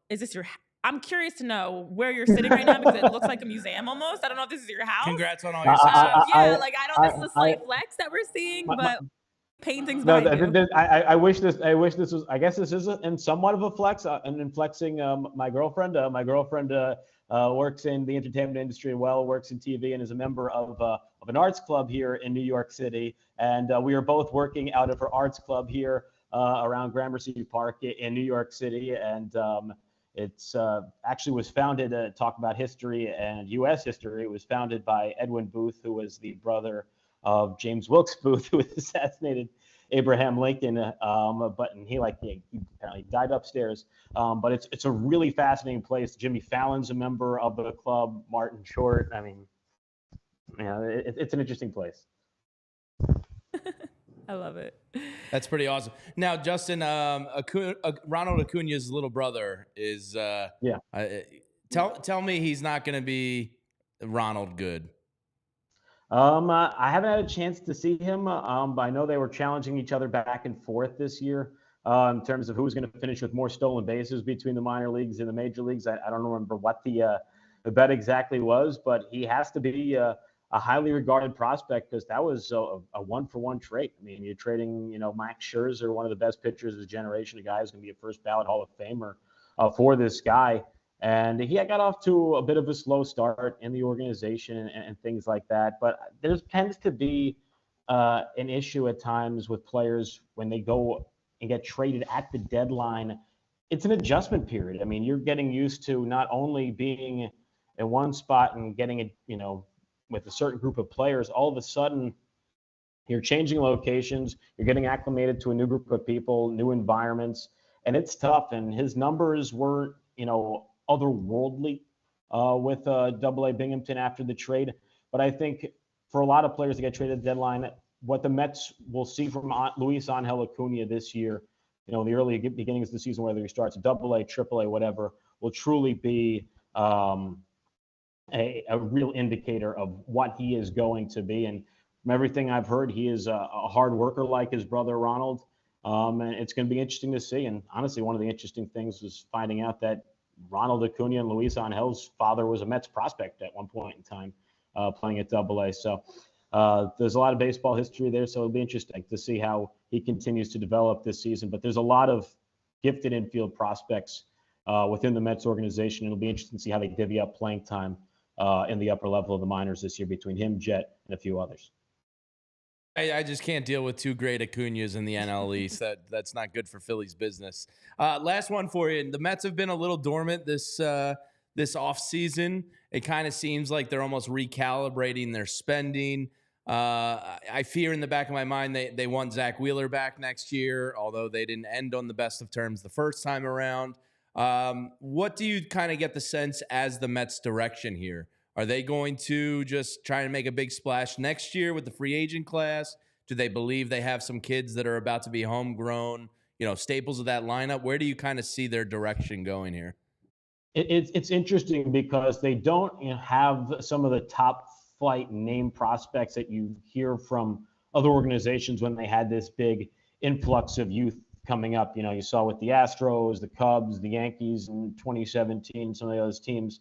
Is this your, I'm curious to know where you're sitting right now because it looks like a museum almost. I don't know if this is your house. Congrats on all your success. Yeah, like I know this is a slight flex that we're seeing, but paintings No, behind you. I wish this. I wish this was. I guess this is in somewhat of a flex. And in flexing, my girlfriend. My girlfriend works in the entertainment industry. Works in TV and is a member of an arts club here in New York City. And we are both working out of her arts club here around Gramercy Park in New York City. And it's actually was founded. Talk about history and U.S. history. It was founded by Edwin Booth, who was the brother of James Wilkes Booth, who assassinated Abraham Lincoln, but he apparently died upstairs. But it's a really fascinating place. Jimmy Fallon's a member of the club. Martin Short. I mean, it's an interesting place. I love it. That's pretty awesome. Now, Justin, Ronald Acuna's little brother is. Tell me he's not going to be Ronald good. I haven't had a chance to see him, but I know they were challenging each other back and forth this year in terms of who was going to finish with more stolen bases between the minor leagues and the major leagues. I don't remember what the bet exactly was, but he has to be a highly regarded prospect because that was a one-for-one trade. I mean, you're trading, Max Scherzer, one of the best pitchers of the generation, a guy who's going to be a first ballot Hall of Famer for this guy. And he got off to a bit of a slow start in the organization and things like that. But there tends to be an issue at times with players when they go and get traded at the deadline. It's an adjustment period. I mean, you're getting used to not only being in one spot and getting it, with a certain group of players, all of a sudden you're changing locations, you're getting acclimated to a new group of people, new environments, and it's tough. And his numbers weren't, otherworldly with Double-A Binghamton after the trade. But I think for a lot of players to get traded at the deadline, what the Mets will see from Luis Angel Acuna this year, the early beginnings of the season, whether he starts Double-A, Triple-A, whatever, will truly be a real indicator of what he is going to be. And from everything I've heard, he is a hard worker like his brother Ronald. And it's going to be interesting to see. And honestly, one of the interesting things was finding out that Ronald Acuna and Luis Angel's father was a Mets prospect at one point in time, playing at Double-A. So there's a lot of baseball history there. So it'll be interesting to see how he continues to develop this season. But there's a lot of gifted infield prospects within the Mets organization. It'll be interesting to see how they divvy up playing time in the upper level of the minors this year between him, Jet, and a few others. I just can't deal with two great Acunas in the NL East. That's not good for Phillies business. Last one for you. The Mets have been a little dormant this offseason. It kind of seems like they're almost recalibrating their spending. I fear in the back of my mind they want Zach Wheeler back next year, although they didn't end on the best of terms the first time around. What do you kind of get the sense as the Mets' direction here? Are they going to just try to make a big splash next year with the free agent class? Do they believe they have some kids that are about to be homegrown, staples of that lineup? Where do you kind of see their direction going here? It's interesting because they don't have some of the top flight name prospects that you hear from other organizations when they had this big influx of youth coming up. You saw with the Astros, the Cubs, the Yankees in 2017, some of those teams.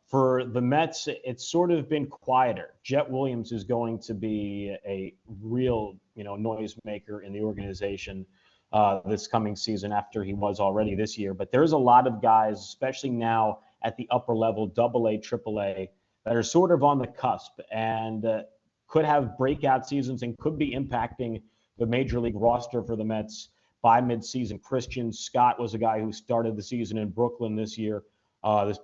For the Mets, it's sort of been quieter. Jet Williams is going to be a real, noisemaker in the organization this coming season after he was already this year. But there's a lot of guys, especially now at the upper level, Double-A, Triple-A, that are sort of on the cusp and could have breakout seasons and could be impacting the major league roster for the Mets by midseason. Christian Scott was a guy who started the season in Brooklyn this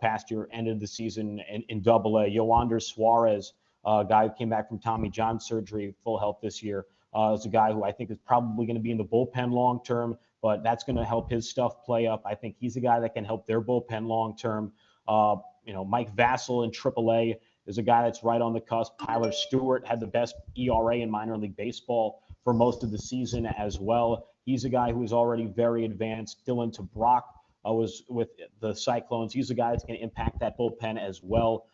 past year, ended the season in Double-A. Yoander Suarez, a guy who came back from Tommy John surgery, full health this year, is a guy who I think is probably going to be in the bullpen long term, but that's going to help his stuff play up. I think he's a guy that can help their bullpen long term. Mike Vassell in Triple-A is a guy that's right on the cusp. Tyler Stewart had the best ERA in minor league baseball for most of the season as well. He's a guy who is already very advanced. Dylan Rocke was with the Cyclones. He's a guy that's going to impact that bullpen as well,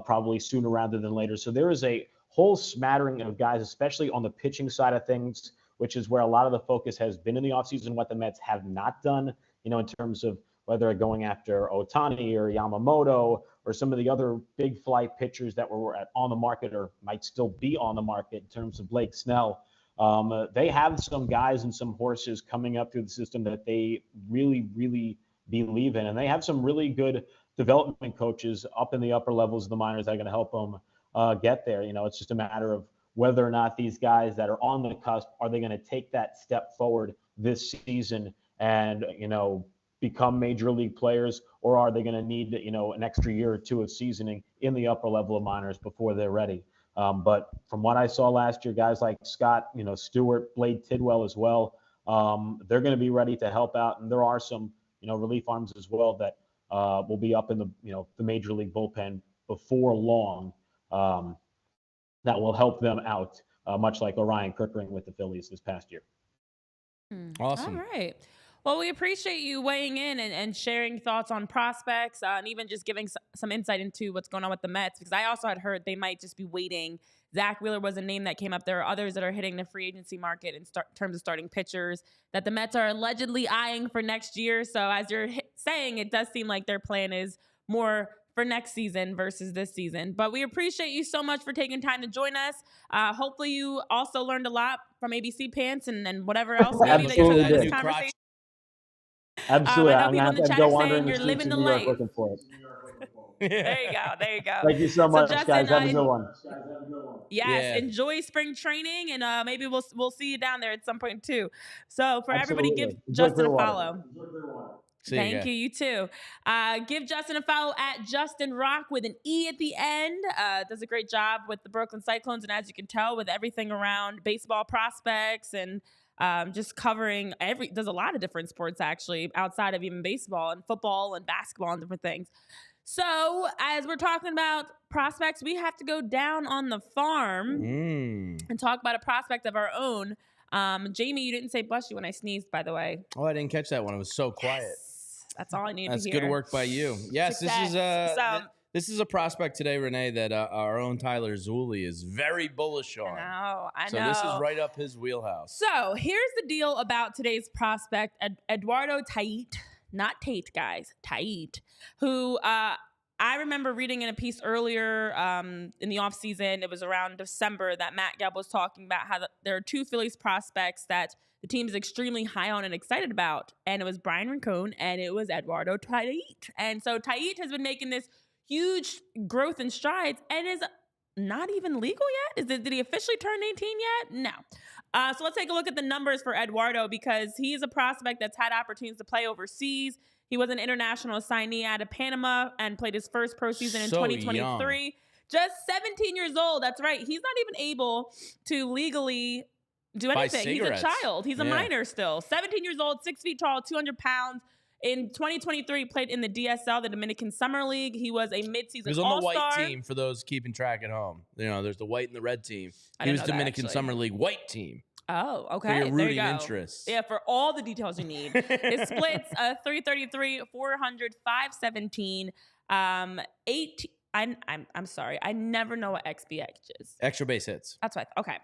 probably sooner rather than later. So there is a whole smattering of guys, especially on the pitching side of things, which is where a lot of the focus has been in the offseason, what the Mets have not done, in terms of whether they're going after Ohtani or Yamamoto or some of the other big flight pitchers that were on the market or might still be on the market in terms of Blake Snell. They have some guys and some horses coming up through the system that they really, really believe in. And they have some really good development coaches up in the upper levels of the minors that are going to help them get there. It's just a matter of whether or not these guys that are on the cusp, are they going to take that step forward this season and, become major league players, or are they going to need, an extra year or two of seasoning in the upper level of minors before they're ready? But from what I saw last year, guys like Scott, Stewart, Blade Tidwell as well, they're going to be ready to help out. And there are some, relief arms as well that will be up in the, the major league bullpen before long, that will help them out, much like Orion Kirkering with the Phillies this past year. Awesome. All right. Well, we appreciate you weighing in and sharing thoughts on prospects and even just giving some insight into what's going on with the Mets, because I also had heard they might just be waiting. Zach Wheeler was a name that came up. There are others that are hitting the free agency market in terms of starting pitchers that the Mets are allegedly eyeing for next year. So as you're saying, it does seem like their plan is more for next season versus this season. But we appreciate you so much for taking time to join us. Hopefully you also learned a lot from ABC Pants and whatever else maybe that you took in this conversation. Absolutely. I know I'm people in the going to chat go are wandering saying the you're streets living of the New York life. looking for it. There you go. There you go. Thank you so much, Justin, guys. Have a good one. Yes, enjoy spring training, and maybe we'll see you down there at some point too. So for everybody, give Justin a follow. Thank you. You too. Give Justin a follow at Justin Rocke with an E at the end. Does a great job with the Brooklyn Cyclones, and as you can tell, with everything around baseball prospects and just covering there's a lot of different sports actually outside of even baseball and football and basketball and different things. So as we're talking about prospects, we have to go down on the farm and talk about a prospect of our own. Jamie, you didn't say bless you when I sneezed, by the way. Oh, I didn't catch that one. It was so quiet. Yes. That's all I needed to hear. That's good work by you. Yes, Success. This is a prospect today, Renee, that our own Tyler Zulli is very bullish on. I know. So this is right up his wheelhouse. So here's the deal about today's prospect, Eduardo Tait, not Tate, guys, Tait, who I remember reading in a piece earlier in the offseason, it was around December, that Matt Gelb was talking about how there are two Phillies prospects that the team is extremely high on and excited about. And it was Brian Rincon and it was Eduardo Tait. And so Tait has been making this huge growth and strides and is not even legal yet. Did he officially turn 18 yet? No. So let's take a look at the numbers for Eduardo, because he's a prospect that's had opportunities to play overseas. He was an international signee out of Panama and played his first pro season in 2023. Young. Just 17 years old. That's right. He's not even able to legally do anything. He's a child. He's a minor still. 17 years old, 6 feet tall, 200 pounds. In 2023, he played in the DSL, the Dominican Summer League. He was a midseason All-Star. He was on the white team for those keeping track at home. There's the white and the red team. He was Dominican Summer League white team. Oh, okay. For your rooting interest. Yeah, for all the details you need. It splits 333, 400, 517, 8. I'm sorry. I never know what XBX is. Extra base hits. That's right. Okay.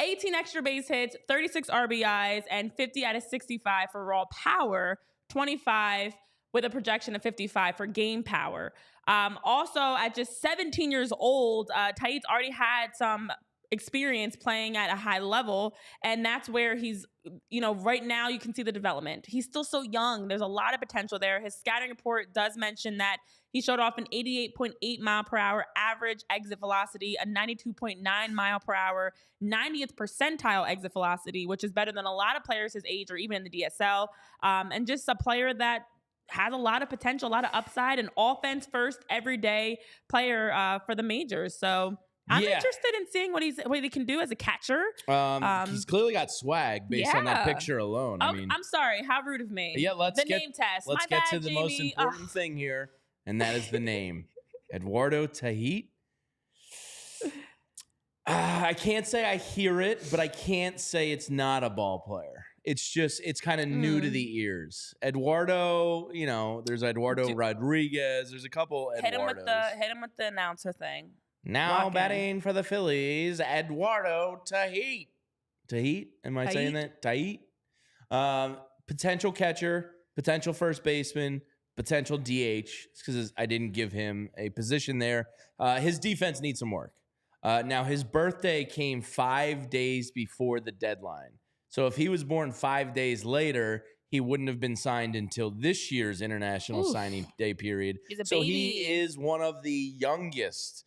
18 extra base hits, 36 RBIs, and 50 out of 65 for raw power. 25 with a projection of 55 for game power. Also, at just 17 years old, Tait's already had some experience playing at a high level, and that's where he's, right now you can see the development. He's still so young. There's a lot of potential there. His scouting report does mention that he showed off an 88.8 mile per hour average exit velocity, a 92.9 mile per hour, 90th percentile exit velocity, which is better than a lot of players his age or even in the DSL. And just a player that has a lot of potential, a lot of upside, an offense first, everyday player for the majors. So I'm interested in seeing what he can do as a catcher. He's clearly got swag based on that picture alone. I'm sorry. How rude of me. Yeah, name test. Let's get to the most important thing here, and that is the name. Eduardo Tait. I can't say I hear it, but I can't say it's not a ball player. It's kind of new to the ears. Eduardo, there's Eduardo Rodriguez. There's a couple Eduardos. Hit him with the announcer thing. Now Rocke. batting for the Phillies, Eduardo Tait. Tait? Am I saying that? Tait? Potential catcher, potential first baseman, potential DH. It's because I didn't give him a position there. His defense needs some work. Now, his birthday came 5 days before the deadline. So if he was born 5 days later, he wouldn't have been signed until this year's International Signing Day period. He's a so baby. he is one of the youngest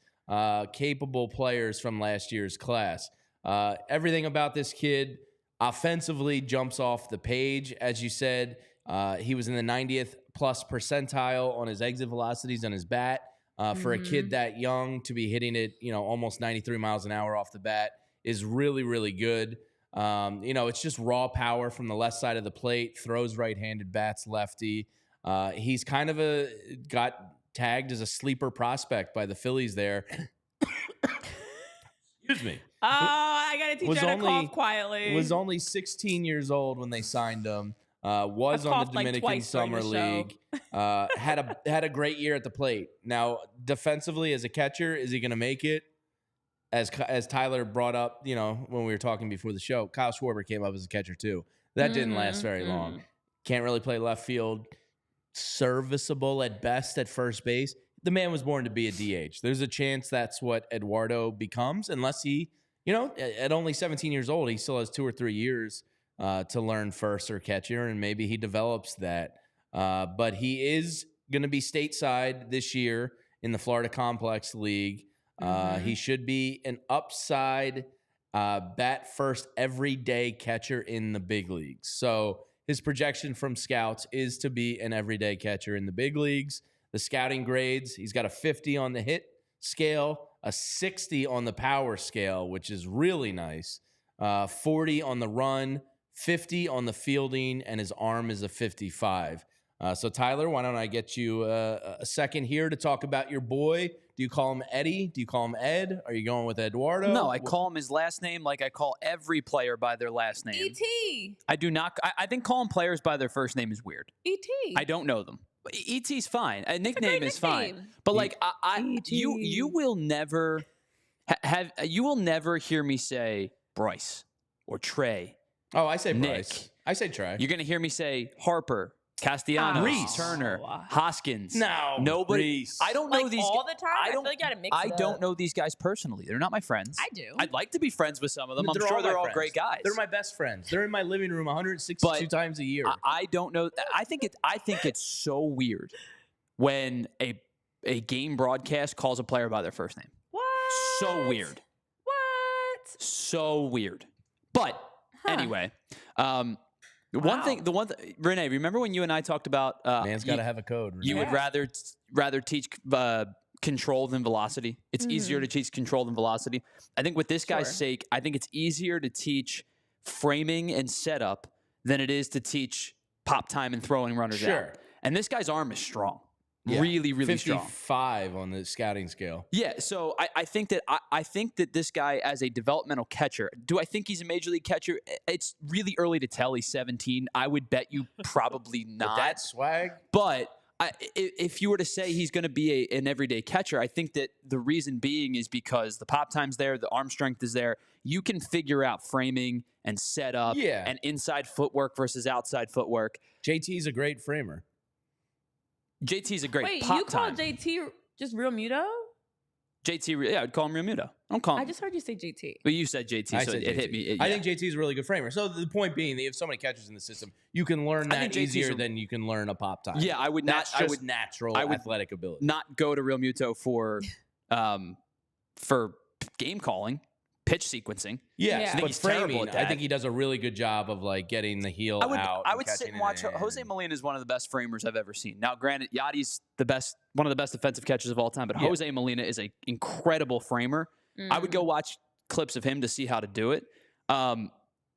capable players from last year's class. Everything about this kid offensively jumps off the page. As you said, he was in the 90th plus percentile on his exit velocities on his bat. For a kid that young to be hitting it, almost 93 miles an hour off the bat is really, really good. It's just raw power from the left side of the plate, throws right-handed, bats lefty. He's kind of got tagged as a sleeper prospect by the Phillies there. Excuse me. Oh, I got to teach you how to cough quietly. Was only 16 years old when they signed him. Was on the Dominican Summer League. Had a great year at the plate. Now, defensively as a catcher, is he going to make it? As Tyler brought up, when we were talking before the show, Kyle Schwarber came up as a catcher too. That didn't last very long. Can't really play left field. Serviceable at best at first base. The man was born to be a DH. There's a chance that's what Eduardo becomes, unless he, at only 17 years old, he still has 2 or 3 years to learn first or catcher, and maybe he develops that. But he is going to be stateside this year in the Florida Complex League. He should be an upside bat first everyday catcher in the big leagues. So his projection from scouts is to be an everyday catcher in the big leagues. The scouting grades, he's got a 50 on the hit scale, a 60 on the power scale, which is really nice, 40 on the run, 50 on the fielding, and his arm is a 55. So, Tyler, why don't I get you a second here to talk about your boy? Do you call him Eddie? Do you call him Ed? Are you going with Eduardo? No, I call him his last name like I call every player by their last name. E.T. I do not. I think calling players by their first name is weird. E.T. I don't know them. E.T.'s fine. A nickname is fine. But like you will never you will never hear me say Bryce or Trey. Oh, I say Nick. Bryce. I say Trey. You're going to hear me say Harper, Castellanos, Reese. Turner, Hoskins. No, nobody. Reese. I don't know these all the time. I feel like you got to mix I it don't up. know these guys personally. They're not my friends. I do. I'd like to be friends with some of them. I'm sure my they're all friends. great guys. They're my best friends. They're in my living room 162 times a year. I don't know. I think it's so weird when a game broadcast calls a player by their first name. What? So weird. What? So weird. But anyway, the one thing, Renee, remember when you and I talked about man's got to have a code. Renee. You would rather teach control than velocity. It's easier to teach control than velocity. I think with this guy's sake, I think it's easier to teach framing and setup than it is to teach pop time and throwing runners out. And this guy's arm is strong. Yeah. Really, really 55 on the scouting scale. Yeah, so I think that this guy as a developmental catcher, do I think he's a major league catcher? It's really early to tell. He's 17. I would bet you probably not. With that swag? But if you were to say he's going to be an everyday catcher, I think that the reason being is because the pop time's there, the arm strength is there. You can figure out framing and setup and inside footwork versus outside footwork. JT's a great framer. JT's a great Wait, pop you call time. JT just Real Muto? JT, yeah, I'd call him Real Muto. I don't call him. I just heard you say JT. But you said JT, so it hit me. I think JT's a really good framer. So the point being, that you have so many catchers in the system, you can learn that easier than you can learn a pop time. Yeah, I would not. That's just natural athletic ability. Not go to Real Muto for game calling. Pitch sequencing. Yes, I think but he's terrible framing, at that. I think he does a really good job of like getting the heel out. I would sit and watch. Jose Molina is one of the best framers I've ever seen. Now, granted, Yadi's one of the best defensive catchers of all time, but Jose Molina is an incredible framer. I would go watch clips of him to see how to do it.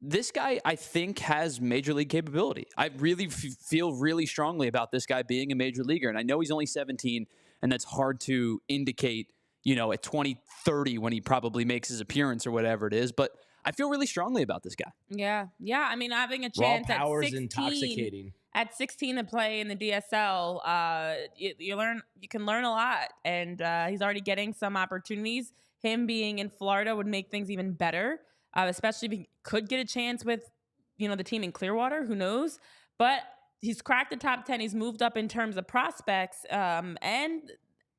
This guy, I think, has major league capability. I really feel really strongly about this guy being a major leaguer, and I know he's only 17, and that's hard to indicate, at 2030 when he probably makes his appearance or whatever it is. But I feel really strongly about this guy. Yeah. I mean, having a Raw chance power at is 16, intoxicating. at 16 to play in the DSL, you can learn a lot, and he's already getting some opportunities. Him being in Florida would make things even better, especially if he could get a chance with, the team in Clearwater. Who knows? But he's cracked the top 10. He's moved up in terms of prospects, and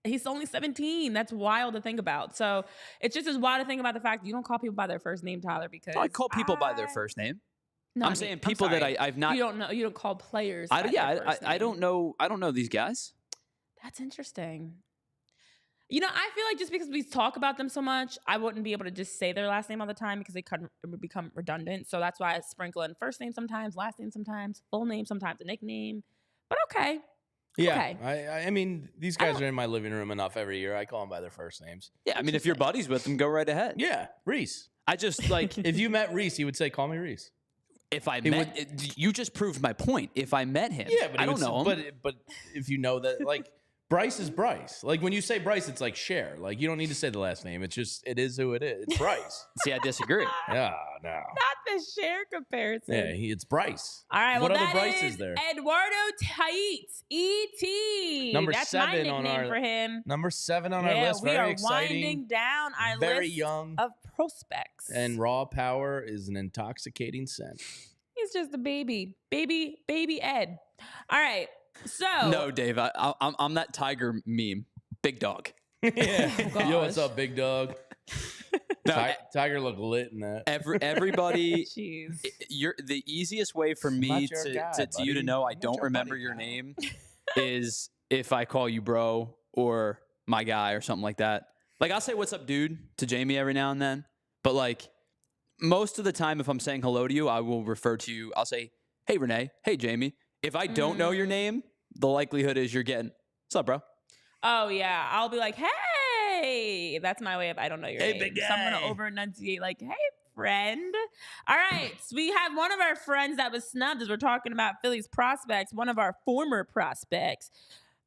he's only 17. That's wild to think about. So it's just as wild to think about the fact that you don't call people by their first name, Tyler, because I call people by their first name. No, I'm saying people that I've not. You don't know. You don't call players. I I don't know. I don't know these guys. That's interesting. I feel like just because we talk about them so much, I wouldn't be able to just say their last name all the time because it would become redundant. So that's why I sprinkle in first name sometimes, last name sometimes, full name sometimes, a nickname. But okay. Yeah, okay. I mean, these guys are in my living room enough every year. I call them by their first names. Yeah, I mean, if you're buddies with them, go right ahead. Yeah, Reese. I just like if you met Reese, he would say, "Call me Reese." If I you just proved my point. If I met him, yeah, but I don't know him. But if you know that, like Bryce is Bryce. Like when you say Bryce, it's like Cher. Like you don't need to say the last name. It's just it is who it is. It's Bryce. See, I disagree. Yeah, no. Not the Cher comparison. Yeah, it's Bryce. All right. What well, other Bryce is there? Eduardo Tait, E.T. Number That's 7 my nickname on our for him. Number 7 on our list. Very we are exciting. winding down our very list young of prospects. And raw power is an intoxicating scent. He's just a baby Ed. All right. So no, Dave, I'm that tiger meme. Big dog. Yeah. Oh, yo, what's up, big dog? No, Tiger looked lit in that. Everybody. Jeez. You're the easiest way for me to you to know I don't remember your name is if I call you bro or my guy or something like that. Like I'll say what's up, dude, to Jamie every now and then, but like most of the time, if I'm saying hello to you, I will refer to you. I'll say, "Hey, Renee. Hey, Jamie." If I don't know your name, the likelihood is you're getting, "What's up, bro?" Oh yeah, I'll be like, "Hey." That's my way of I don't know your name. Big guy. So I'm gonna over enunciate like, "Hey, friend." All right, so we have one of our friends that was snubbed as we're talking about Phillies prospects. One of our former prospects,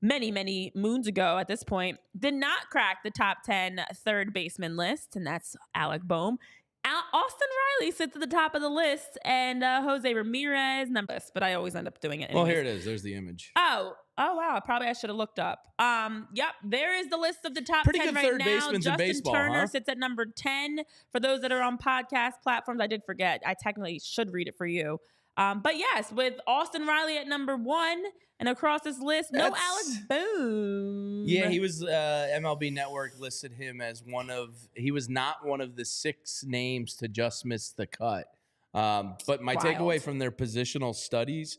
many moons ago at this point, did not crack the top 10 third baseman list, and that's Alec Bohm. Austin Riley sits at the top of the list, and Jose Ramirez numbers, but I always end up doing it anyways. Well, here it is. There's the image. Oh wow. Probably I should have looked up. Yep. There is the list of the top Pretty 10 good right third now. basemen in Justin baseball, Turner huh? sits at number 10. For those that are on podcast platforms, I did forget. I technically should read it for you. But yes, with Austin Riley at number 1, and across this list, no Alec Bohm. Yeah, he was MLB Network listed him as he was not one of the 6 names to just miss the cut. But my takeaway from their positional studies,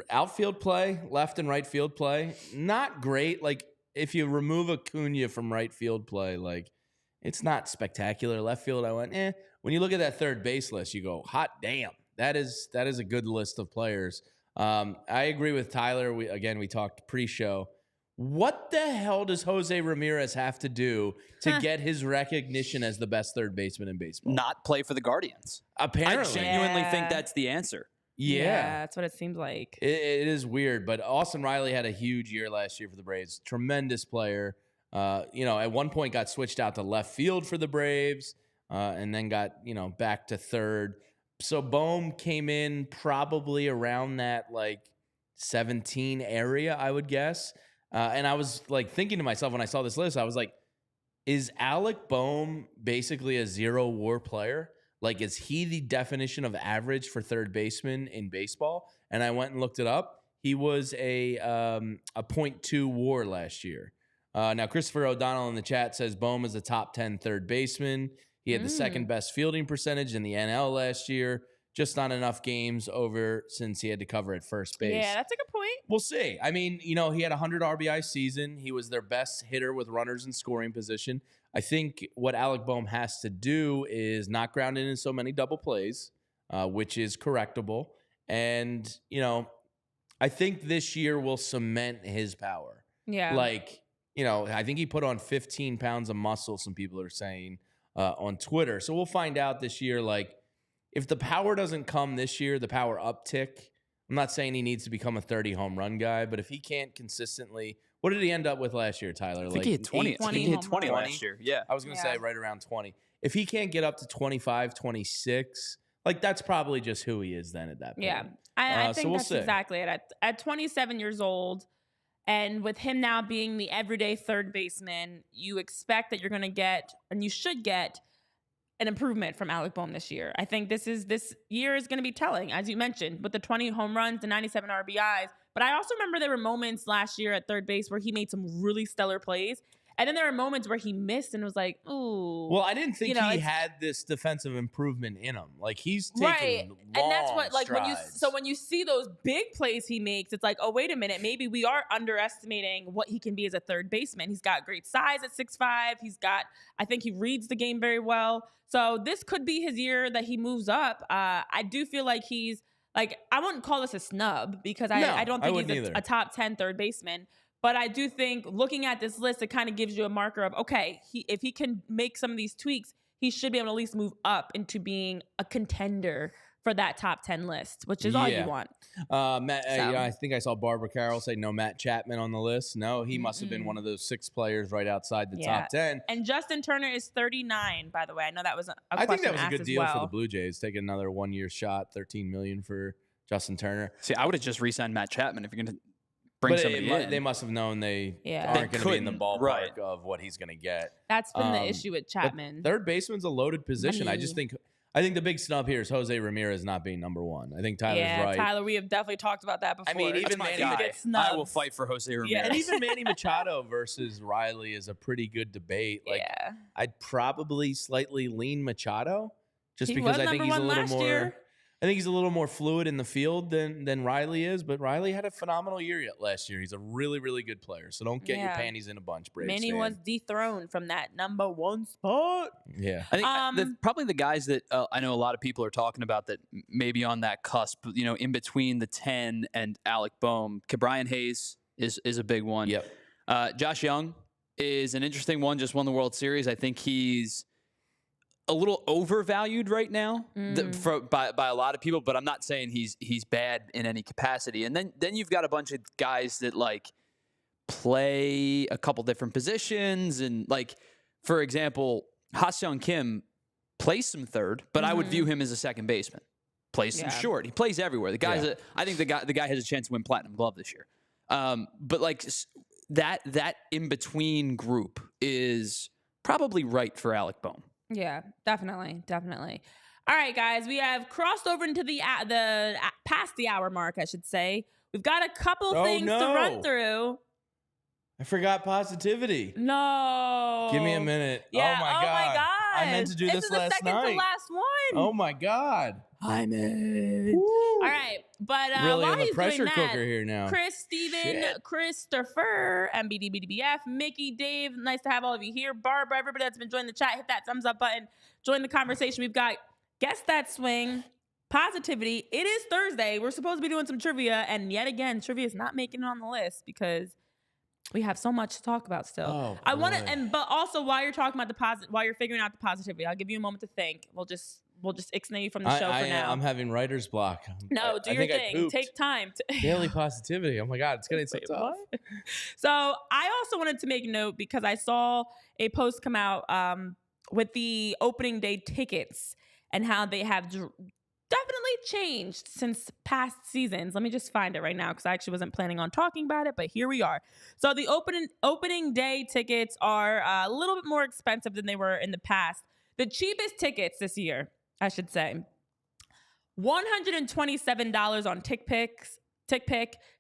outfield play, left and right field play, not great. Like if you remove Acuna from right field play, like it's not spectacular. Left field, I went, When you look at that third base list, you go, hot damn. That is a good list of players. I agree with Tyler. We talked pre-show. What the hell does Jose Ramirez have to do to get his recognition as the best third baseman in baseball? Not play for the Guardians. Apparently. I genuinely think that's the answer. Yeah, that's what it seems like. It is weird, but Austin Riley had a huge year last year for the Braves. Tremendous player. At one point got switched out to left field for the Braves, and then got, back to third. So Bohm came in probably around that like 17 area, I would guess. And I was like thinking to myself when I saw this list, I was like, is Alec Bohm basically a 0 WAR player? Like, is he the definition of average for third baseman in baseball? And I went and looked it up. He was a 0.2 WAR last year. Now, Christopher O'Donnell in the chat says Bohm is a top 10 third baseman. He had the second best fielding percentage in the NL last year. Just not enough games over since he had to cover at first base. Yeah, that's a good point. We'll see. I mean, he had a 100 RBI season. He was their best hitter with runners in scoring position. I think what Alec Bohm has to do is not ground in so many double plays, which is correctable. And, I think this year will cement his power. Yeah. I think he put on 15 pounds of muscle, some people are saying, on Twitter. So we'll find out this year, if the power doesn't come this year, the power uptick, I'm not saying he needs to become a 30 home run guy, but if he can't consistently, what did he end up with last year, Tyler? I think he hit 20. 20 he hit 20 last year. Yeah. I was going to say right around 20. if he can't get up to 25, 26, like that's probably just who he is then at that point. Yeah, I think so we'll that's see. exactly it. At 27 years old, and with him now being the everyday third baseman, you expect that you're going to get, and you should get, an improvement from Alec Bohm this year. I think this year is going to be telling, as you mentioned, with the 20 home runs, the 97 RBIs. But I also remember there were moments last year at third base where he made some really stellar plays. And then there were moments where he missed and was like, ooh. Well, I didn't think he had this defensive improvement in him. Like he's taking long and that's what, like, strides. when you see those big plays he makes, it's like, oh, wait a minute, maybe we are underestimating what he can be as a third baseman. He's got great size at 6'5". I think he reads the game very well. So this could be his year that he moves up. I do feel like he's like, I wouldn't call this a snub because I don't think he's a top 10 third baseman. But I do think looking at this list, it kind of gives you a marker of, okay, if he can make some of these tweaks, he should be able to at least move up into being a contender for that top 10 list, which is all you want. Matt, I think I saw Barbara Carroll say no Matt Chapman on the list. No, he must have been one of those 6 players right outside the top 10. And Justin Turner is 39, by the way. I know that was a question I think that was a good deal for the Blue Jays. Take another 1-year shot, $13 million for Justin Turner. See, I would have just re-signed Matt Chapman if you're going to bring somebody in. They must have known they aren't going to be in the ballpark of what he's going to get. That's been the issue with Chapman. Third baseman's a loaded position. I think the big snub here is Jose Ramirez not being number 1. I think Tyler's right. Tyler, we have definitely talked about that before. I mean, even Manny, I will fight for Jose Ramirez. Yeah, and even Manny Machado versus Riley is a pretty good debate. Like, I'd probably slightly lean Machado just because I think he's a little more. Year. I think he's a little more fluid in the field than Riley is, but Riley had a phenomenal year last year. He's a really, really good player. So don't get your panties in a bunch, Braves Manny fan. was dethroned from that number 1 spot. Yeah. I think probably the guys that I know a lot of people are talking about that maybe on that cusp, in between the 10 and Alec Bohm, Ke'Bryan Hayes is a big one. Yep. Josh Young is an interesting one, just won the World Series. I think he's a little overvalued right now by a lot of people, but I'm not saying he's bad in any capacity. And then you've got a bunch of guys that like play a couple different positions, and like, for example, Ha-Seong Kim plays some third, but I would view him as a second baseman. Plays some short. He plays everywhere. The guy's I think the guy has a chance to win Platinum Glove this year. But like that in between group is probably right for Alec Bohm. Yeah, definitely. All right, guys, we have crossed over into the past the hour mark, I should say. We've got a couple things to run through. I forgot positivity. No. Give me a minute. Yeah. Oh my god. I meant to do this last night. This is the second to last one. Oh my god. I'm in. All right, but really while on the he's pressure doing cooker that, here now. Chris, Steven, Christopher, MBDBDBF, Mickey, Dave, nice to have all of you here. Barbara, everybody that's been joining the chat, hit that thumbs up button. Join the conversation. We've got Guess That Swing, Positivity. It is Thursday. We're supposed to be doing some trivia, and yet again, trivia is not making it on the list because we have so much to talk about still. Oh, I want to, but also while you're talking about while you're figuring out the positivity, I'll give you a moment to think. We'll just ixnay you from the show for now. I'm having writer's block. No, do your thing. Take time. Daily positivity. Oh my God, it's getting so tough. So I also wanted to make note because I saw a post come out with the opening day tickets and how they have definitely changed since past seasons. Let me just find it right now because I actually wasn't planning on talking about it, but here we are. So the opening day tickets are a little bit more expensive than they were in the past. The cheapest tickets this year, I should say, $127 on TickPick.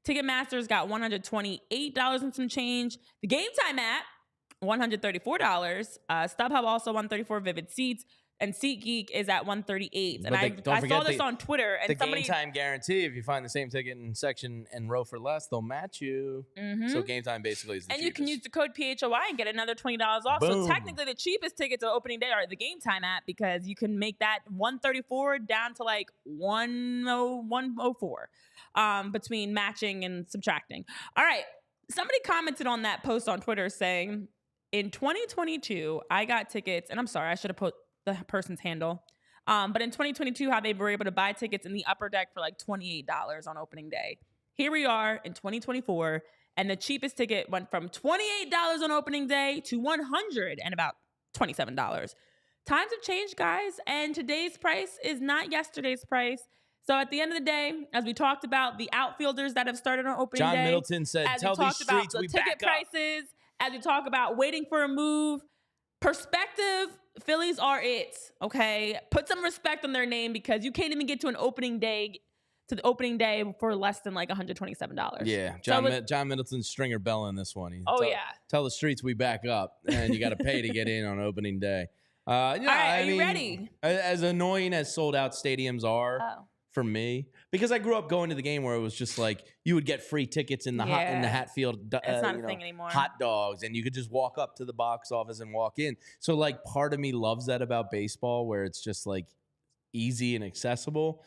Ticketmaster's got $128 and some change. The Game Time app, $134. StubHub also $134. Vivid Seats. And SeatGeek is at $138. And I saw this on Twitter. And the Game Time guarantee, if you find the same ticket in section and row for less, they'll match you. So Game Time basically is the cheapest. You can use the code PHLY and get another $20 off. Boom. So technically the cheapest tickets at opening day are the Game Time app because you can make that $134 down to like $104 between matching and subtracting. All right. Somebody commented on that post on Twitter saying, in 2022, I got tickets, and I'm sorry, I should have put the person's handle. But in 2022, how they were able to buy tickets in the upper deck for like $28 on opening day. Here we are in 2024, and the cheapest ticket went from $28 on opening day to $100 and about $27. times have changed, guys, and today's price is not yesterday's price. So at the end of the day, as we talked about the outfielders that have started on opening day. John Middleton said, as tell we these talked about streets the we ticket back up. prices, as we talk about waiting for a move, perspective, Phillies are it, okay? Put some respect on their name because you can't even get to the opening day for less than like $127. Yeah, John Middleton's stringer bell in this one. Tell the streets we back up, and you got to pay to get in on opening day. All right, are you ready? As annoying as sold-out stadiums are for me, because I grew up going to the game where it was just like you would get free tickets in the Hatfield. It's not a thing anymore. Hot dogs, and you could just walk up to the box office and walk in. So like, part of me loves that about baseball, where it's just like easy and accessible.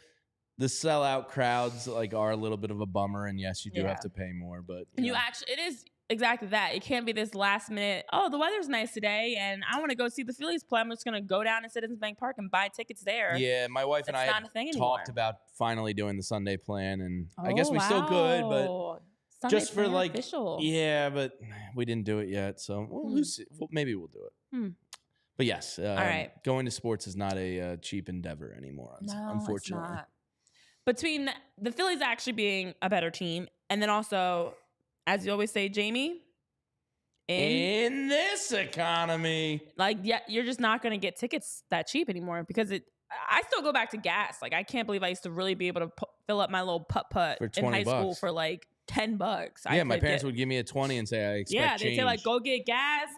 The sellout crowds like are a little bit of a bummer, and yes, you do have to pay more, but it is exactly that. It can't be this last minute, oh, the weather's nice today and I want to go see the Phillies play. I'm just going to go down to Citizens Bank Park and buy tickets there. Yeah, my wife and I talked about finally doing the Sunday plan, and I guess we still could, but Sunday just for like official. Yeah, but we didn't do it yet, so we'll see. Maybe we'll do it. But yes, all right. Going to sports is not a cheap endeavor anymore, unfortunately. It's not. Between the Phillies actually being a better team, and then also, as you always say, Jamie, in this economy, like, you're just not going to get tickets that cheap anymore because I still go back to gas. Like, I can't believe I used to really be able to fill up my little putt-putt in high school for like $10. Yeah, my parents would give me a 20 and say, I expect change. They'd say like, go get gas.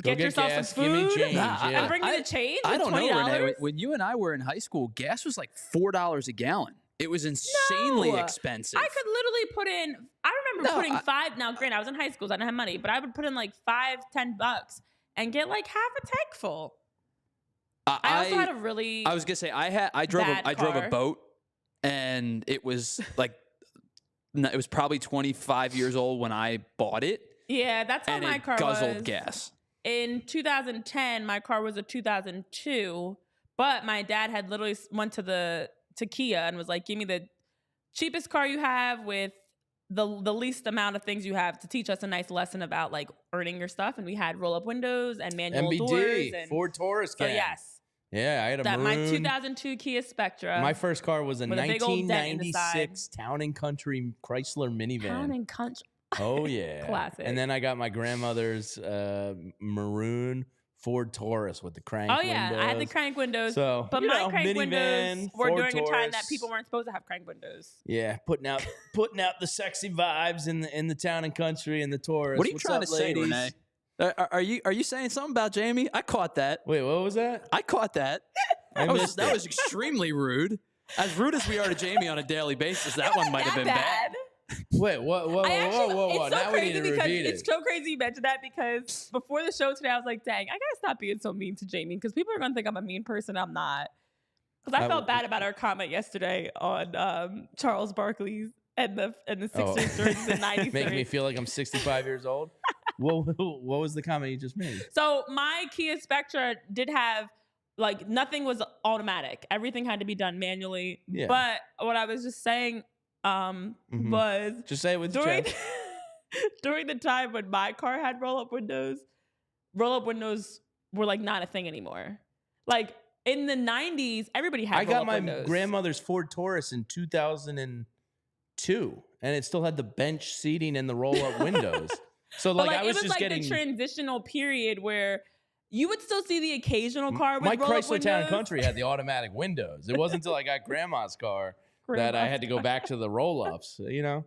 Get yourself some food. Give me change. And bring me the change. I don't know, $20. Renee. When you and I were in high school, gas was like $4 a gallon. It was insanely expensive. I could literally put in, I remember putting $5. Now, granted, I was in high school, so I didn't have money, but I would put in like $5-10 and get like half a tank full. I also had a really I was going to say, I drove a boat, and it was like, it was probably 25 years old when I bought it. Yeah, that's how my car was. Guzzled gas. In 2010, my car was a 2002, but my dad had literally went to Kia and was like, give me the cheapest car you have with the least amount of things you have to teach us a nice lesson about like earning your stuff. And we had roll-up windows and manual doors. And Ford Taurus. So yes. Yeah, I had a maroon. My 2002 Kia Spectra. My first car was a 1996 Town and Country Chrysler minivan. Town and Country. Oh, yeah. Classic. And then I got my grandmother's maroon Ford Taurus with the crank windows. Oh, yeah. I had the crank windows. So, but my crank minivan, windows were Ford during Taurus. a time that people weren't supposed to have crank windows. Yeah, putting out the sexy vibes in the Town and Country and the Taurus. What are you trying to say, Renee? Are you saying something about Jamie? I caught that. Wait, what was that? I caught that. That was extremely rude. As rude as we are to Jamie on a daily basis, that one might have been bad. Wait, whoa. Now we need to repeat it. It's so crazy you mentioned that because before the show today, I was like, dang, I gotta stop being so mean to Jamie because people are gonna think I'm a mean person. I'm not. Because I felt bad about our comment yesterday on Charles Barkley's and the Sixers during the 90s. Make me feel like I'm 65 years old. What was the comment you just made? So my Kia Spectra did have like nothing was automatic. Everything had to be done manually. Yeah. But what I was just saying was just say it with your chest. During the time when my car had roll-up windows were like not a thing anymore. Like in the 90s, everybody had roll-up windows. I got my grandmother's Ford Taurus in 2002, and it still had the bench seating and the roll-up windows. So like I was just like getting the transitional period where you would still see the occasional car with roll-up windows. My Chrysler Town and Country had the automatic windows. It wasn't until I got grandma's car that I had to go back to the roll-ups, you know?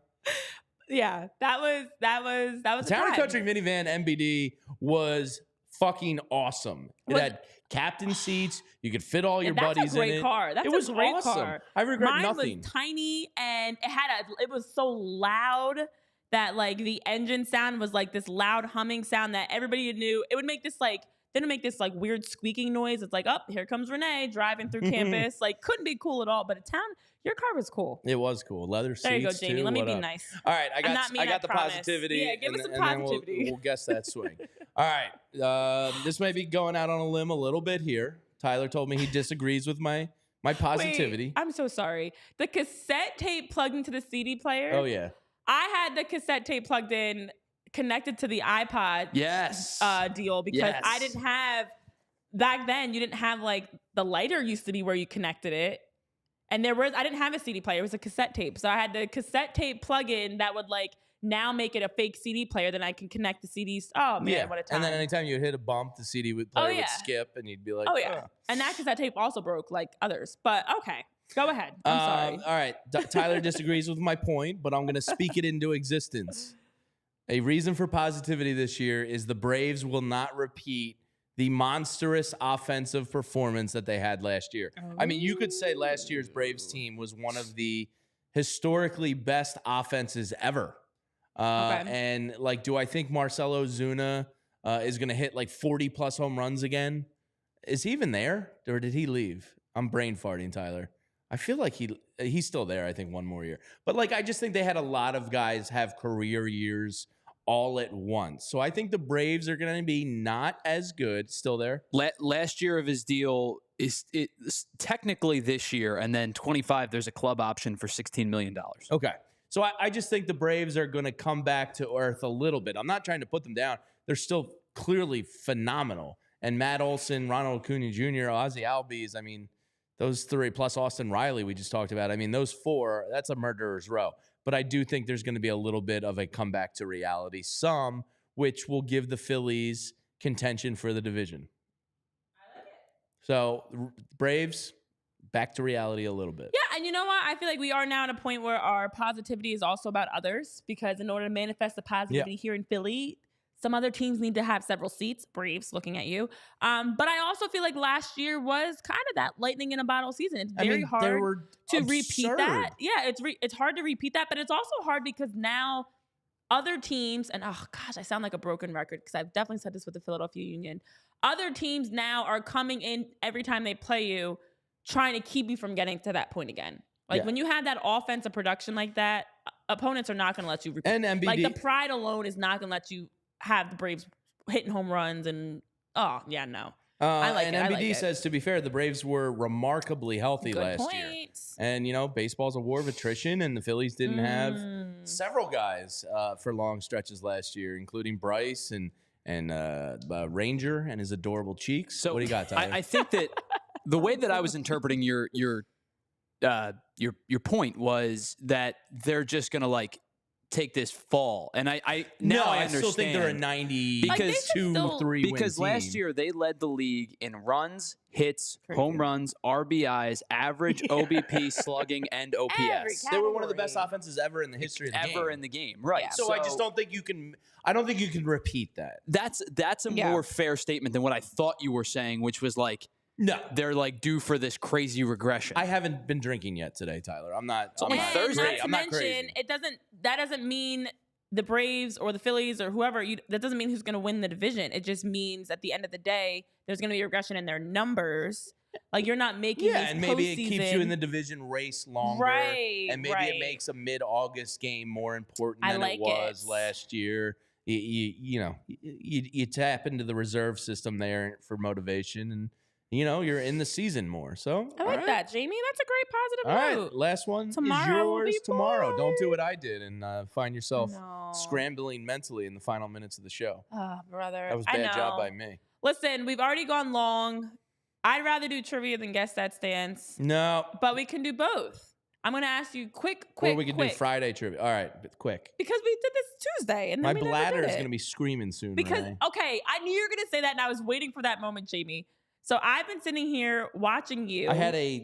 Yeah, that was the Town and Country minivan MBD was fucking awesome. It had captain seats. You could fit all your buddies in it. That's a great car. That's a great car. I regret Mine nothing. Mine was tiny and it was so loud that like the engine sound was like this loud humming sound that everybody knew. It would make this like weird squeaking noise. It's like, oh, here comes Renee driving through campus. Like, couldn't be cool at all. But your car was cool. It was cool. Leather seats. There you go, Jamie. Too. Let me be nice. All right, I got the promise. positivity. Yeah, give us some positivity. And then we'll guess that swing. All right, this may be going out on a limb a little bit here. Tyler told me he disagrees with my positivity. Wait, I'm so sorry. The cassette tape plugged into the CD player. Oh yeah. I had the cassette tape plugged in, connected to the iPod deal because I didn't have back then you didn't have like the lighter used to be where you connected it. And I didn't have a CD player. It was a cassette tape. So I had the cassette tape plug-in that would like now make it a fake CD player. Then I can connect the CDs. Oh man, what a time. And then anytime you would hit a bump, the CD would skip and you'd be like, oh yeah. And that cassette tape also broke like others. But okay, go ahead. I'm sorry. All right. Tyler disagrees with my point, but I'm going to speak it into existence. A reason for positivity this year is the Braves will not repeat the monstrous offensive performance that they had last year. I mean, you could say last year's Braves team was one of the historically best offenses ever. And, like, do I think Marcell Ozuna is going to hit, like, 40-plus home runs again? Is he even there, or did he leave? I'm brain farting, Tyler. I feel like he's still there, I think, one more year. But, like, I just think they had a lot of guys have career years all at once. So I think the Braves are going to be not as good. Still there? Last year of his deal is technically this year, and then 25, there's a club option for $16 million. Okay. So I just think the Braves are going to come back to earth a little bit. I'm not trying to put them down. They're still clearly phenomenal. And Matt Olson, Ronald Acuna Jr., Ozzie Albies, I mean, those three, plus Austin Riley we just talked about. I mean, those four, that's a murderer's row. But I do think there's going to be a little bit of a comeback to reality, which will give the Phillies contention for the division. I like it. So Braves, back to reality a little bit. Yeah, and you know what? I feel like we are now at a point where our positivity is also about others, because in order to manifest the positivity here in Philly, some other teams need to have several seats. Braves, looking at you. But I also feel like last year was kind of that lightning in a bottle season. It's very hard to repeat that. Yeah, it's hard to repeat that, but it's also hard because now other teams, and oh gosh, I sound like a broken record because I've definitely said this with the Philadelphia Union. Other teams now are coming in every time they play you, trying to keep you from getting to that point again. Like when you have that offensive production like that, opponents are not going to let you repeat. And MBD, like the pride alone is not going to let you have the Braves hitting home runs and I like and it. MBD says, to be fair, the Braves were remarkably healthy last year. And, you know, baseball's a war of attrition, and the Phillies didn't have several guys for long stretches last year, including Bryce and Ranger and his adorable cheeks. So what do you got, Tyler? I think that the way that I was interpreting your point was that they're just going to, like, take this fall, and I understand. Still think they're a 92-3 because win last team. year they led the league in runs, hits, home runs, RBIs, average, OBP, slugging, and OPS. They were one of the best offenses ever in the history of the game. Ever in the game, right? Yeah. So I just don't think you can. I don't think you can repeat that. That's a more fair statement than what I thought you were saying, which was like, no, they're like due for this crazy regression. I haven't been drinking yet today, Tyler. I'm not. It's only Thursday. I'm not crazy. That doesn't mean the Braves or the Phillies or whoever. That doesn't mean who's going to win the division. It just means at the end of the day, there's going to be a regression in their numbers. Like you're not making. And maybe it keeps you in the division race longer, right? And maybe it makes a mid-August game more important than it was last year. You tap into the reserve system there for motivation and. You know, you're in the season more. So I like that, Jamie. That's a great positive note. All right, last one tomorrow is yours tomorrow. Don't do what I did and find yourself scrambling mentally in the final minutes of the show. Oh, brother. That was a bad job by me. Listen, we've already gone long. I'd rather do trivia than guess that stance. No. But we can do both. I'm going to ask you quick. Or we can do Friday trivia. All right, quick. Because we did this Tuesday. And then my bladder is going to be screaming soon, Renee. Okay, I knew you were going to say that, and I was waiting for that moment, Jamie. So I've been sitting here watching you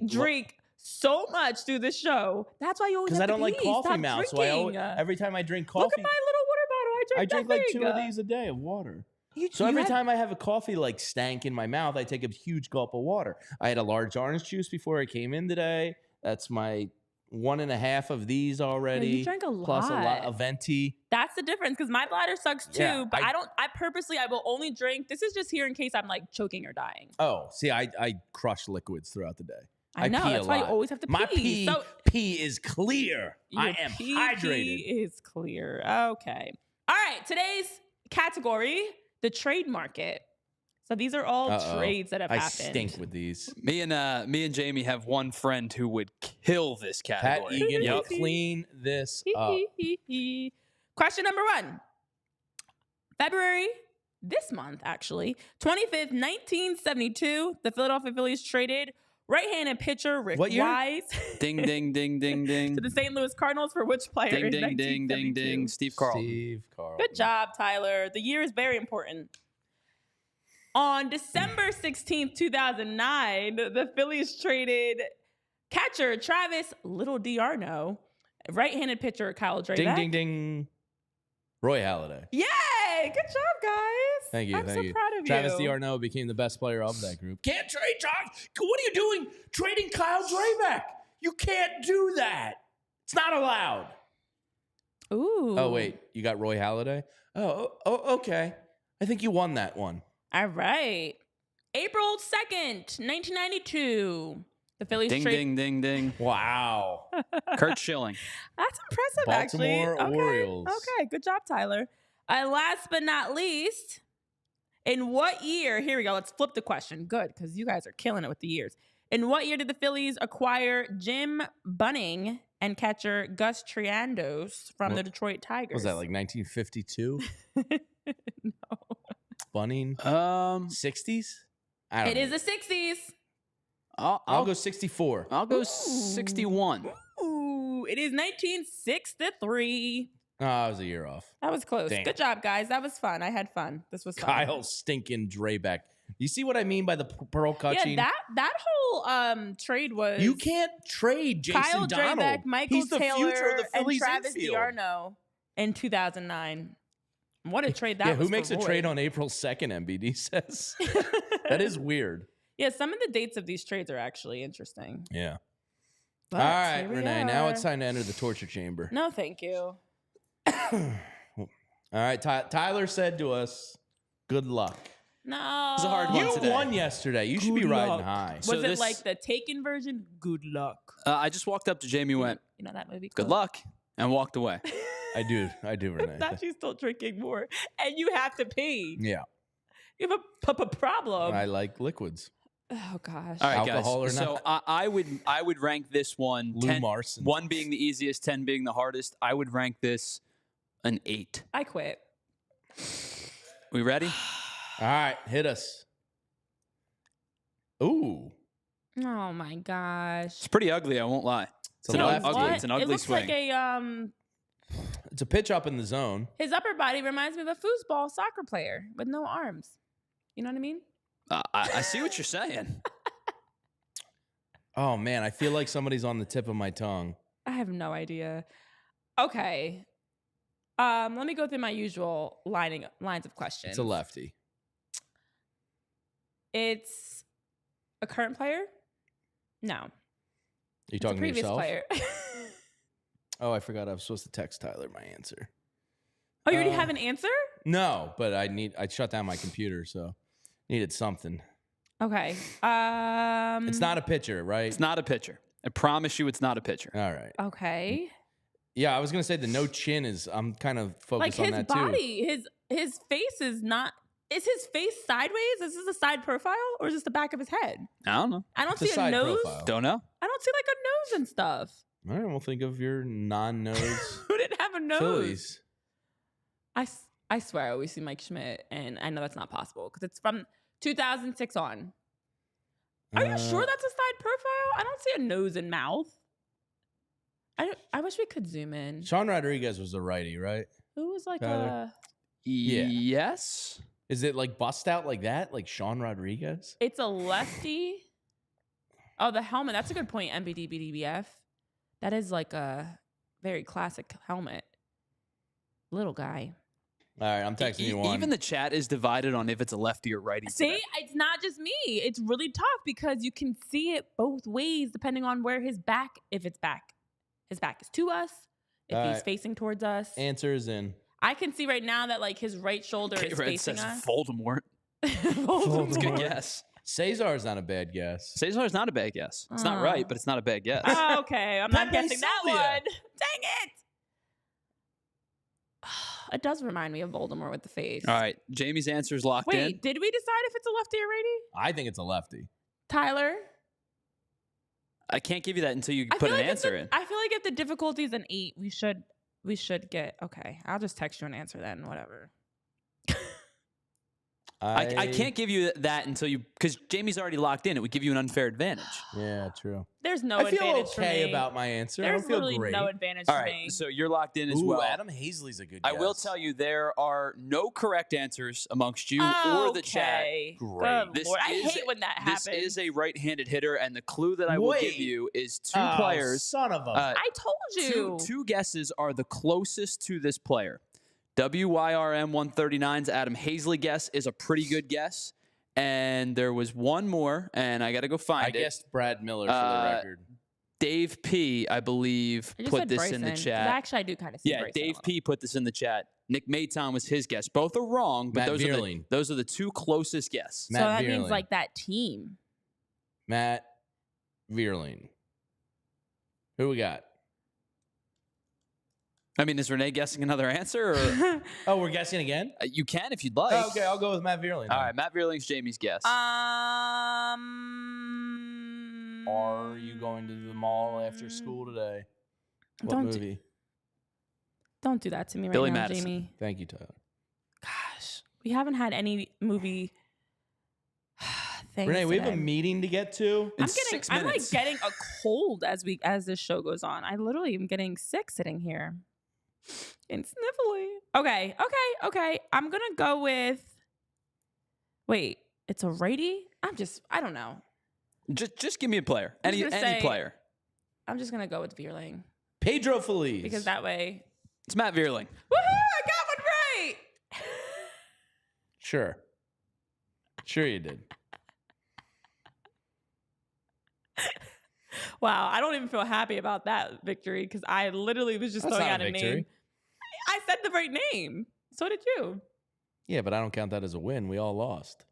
drink so much through the show. That's why you always have to because I don't like coffee mouth. So every time I drink coffee. Look at my little water bottle. I drink like 2 of these a day of water. So every time I have a coffee like stank in my mouth, I take a huge gulp of water. I had a large orange juice before I came in today. That's my 1.5 of these already. You drank a lot. Plus a lot of venti. That's the difference because my bladder sucks too. But I will only drink. This is just here in case I'm like choking or dying. Oh, see, I crush liquids throughout the day. I know. That's why you always have to pee. My pee is clear. I am hydrated. Pee is clear. Okay. All right. Today's category, the trade market. So these are all trades that have happened. I stink with these. Me and Jamie have one friend who would kill this category. Pat Egan will clean this up. Question number 1. February this month, actually. 25th, 1972, the Philadelphia Phillies traded right-handed pitcher Rick What year? Wise Ding, ding, ding, ding, ding. to the St. Louis Cardinals for which player Ding, in ding, ding, ding, 1972? ding. Steve Carlton. Steve Carlton. Good job, Tyler. The year is very important. On December 16th, 2009, the Phillies traded catcher Travis Little D'Arno, right-handed pitcher Kyle Drabek. Ding, ding, ding. Roy Halladay. Yay! Good job, guys. Thank you. I'm thank so you. proud of Travis you. D'Arno became the best player of that group. Can't trade, John. What are you doing trading Kyle Drabek? You can't do that. It's not allowed. Ooh. Oh, wait. You got Roy Halladay? Oh, okay. I think you won that one. All right. April 2nd, 1992. The Phillies Ding, traded. ding, ding, ding. Wow. Kurt Schilling. That's impressive, Baltimore actually. Orioles. Okay, good job, Tyler. Last but not least, in what year? Here we go. Let's flip the question. Good, because you guys are killing it with the years. In what year did the Phillies acquire Jim Bunning and catcher Gus Triandos from the Detroit Tigers? Was that like 1952? No. Bunning? 60s? 60s? I don't It know. is the 60s. I'll go 64. I'll go 61. Ooh, it is 1963. Oh, I was a year off. That was close. Damn. Good job, guys. That was fun. I had fun. This was fun. Kyle stinking Drabek. You see what I mean by the pearl clutching? Yeah, that whole trade was. You can't trade Jason Kyle Donald. Drabek, Michael He's the Taylor, future of the and Phillies Travis infield. D'Arno in 2009. What a trade that Yeah, was. who for makes a Roy. trade on April 2nd, MBD says? That is weird. Yeah, some of the dates of these trades are actually interesting. Yeah. But All right, here we Renee, now are. it's time to enter the torture chamber. No, thank you. All right, Tyler said to us, good luck. No. It's a hard one You today. won yesterday. You should be Good riding luck. high. Was So it this- like the Taken version? Good luck. I just walked up to Jamie and went, You know that movie? good luck, and walked away. I do, Renee. That she's still drinking more, and you have to pee. Yeah, You have a problem. I like liquids. Oh gosh. All right, Alcohol guys. or So I would rank this one Lou 10, Marson. 1 being the easiest, 10 being the hardest. I would rank this an 8. I quit. We ready? All right, hit us. Ooh, Oh my gosh. It's pretty ugly. I won't lie. it's a You know, lefty. ugly. What? It's an It ugly looks swing. like a It's a pitch up in the zone. his upper body reminds me of a foosball soccer player with no arms. You know what I mean? I see what you're saying. Oh man, I feel like somebody's on the tip of my tongue. I have no idea. Okay. Let me go through my usual lines of questions. It's a lefty. It's a current player? No. You It's a talking to previous yourself? player. Oh, I forgot I was supposed to text Tyler my answer. Oh, you already have an answer? No, but I shut down my computer, so needed something. Okay. It's not a pitcher, right? It's not a pitcher. I promise you it's not a pitcher. All right. Okay. Yeah, I was gonna say the no chin is. I'm kind of Like focused on his that body, his face is not. Is his face sideways? Is this a side profile or is this the back of his head? I don't know. I don't It's a see a side nose. profile. Don't know. I don't see like a nose and stuff. too. All right, we'll think of your non-nose Who didn't have a nose? Phillies. I swear I always see Mike Schmidt, and I know that's not possible because it's from 2006 on. Are you sure that's a side profile? I don't see a nose and mouth. I wish we could zoom in. Sean Rodriguez was a righty, right? Who was like Tyler? Yeah. Yeah. Yes. Is it like bust out like that, like Sean Rodriguez? It's a lefty. Oh, the helmet. That's a good point. MBD BDBF. That is like a very classic helmet. Little guy. All right, I'm texting you one. Even the chat is divided on if it's a lefty or righty. See, today. it's not just me. It's really tough because you can see it both ways depending on where his back, if it's back. His back is to us, if All he's right. facing towards us. Answer is in. I can see right now that like his right shoulder is Red facing says us. Voldemort. That's a good Voldemort. guess. Cesar's not a bad guess. Cesar's not a bad guess. It's not right, but it's not a bad guess. Oh, okay, I'm not Pepe guessing that Sylvia. one. Dang it! It does remind me of Voldemort with the face. All right, Jamie's answer is locked in. Wait, did we decide if it's a lefty or righty? I think it's a lefty. Tyler? I can't give you that until you I put feel an like answer in. I feel like if the difficulty is an 8, we should get. Okay, I'll just text you an answer then. Whatever. I can't give you that until you, because Jamie's already locked in. It would give you an unfair advantage. Yeah, true. There's no I feel advantage for okay me. about my answer. There's I don't feel literally great. no advantage All for right, me. so you're locked in as Ooh, well. Adam Hazley's a good I guess. will tell you there are no correct answers amongst you or the chat. Okay. Great. Good Lord. I hate when that happens. This is a right-handed hitter, and the clue that I will give you is two players. Son of a. I told you. Two guesses are the closest to this player. WYRM 139's Adam Hazley guess is a pretty good guess. And there was one more, and I got to go find it. I guessed Brad Miller for the record. Dave P, I believe, put this in the chat. Actually, I do kind of see Bryson Dave P put this in the chat. Nick Maton was his guess. Both are wrong, but those are the two closest guesses. So that means like that team. Matt Vierling. Who we got? I mean, is Renee guessing another answer? Or? Oh, we're guessing again? You can if you'd like. Oh, okay, I'll go with Matt Vierling. All right, Matt Vierling's Jamie's guess. Are you going to the mall after school today? What movie? Don't do that to me right Billy now, Madison. Jamie. Thank you, Tyler. Gosh, we haven't had any movie. Renee, we have a meeting to get to. I'm like getting a cold as this show goes on. I literally am getting sick sitting here and sniffly. Okay. I'm gonna go with. Wait, it's a righty. I don't know. Just give me a player. Any player. I'm just gonna go with Vierling. Pedro Feliz. Because that way. It's Matt Vierling. Woohoo! I got one right. Sure you did. Wow, I don't even feel happy about that victory because I literally was just throwing out a name. I said the right name. So did you. Yeah, but I don't count that as a win. We all lost.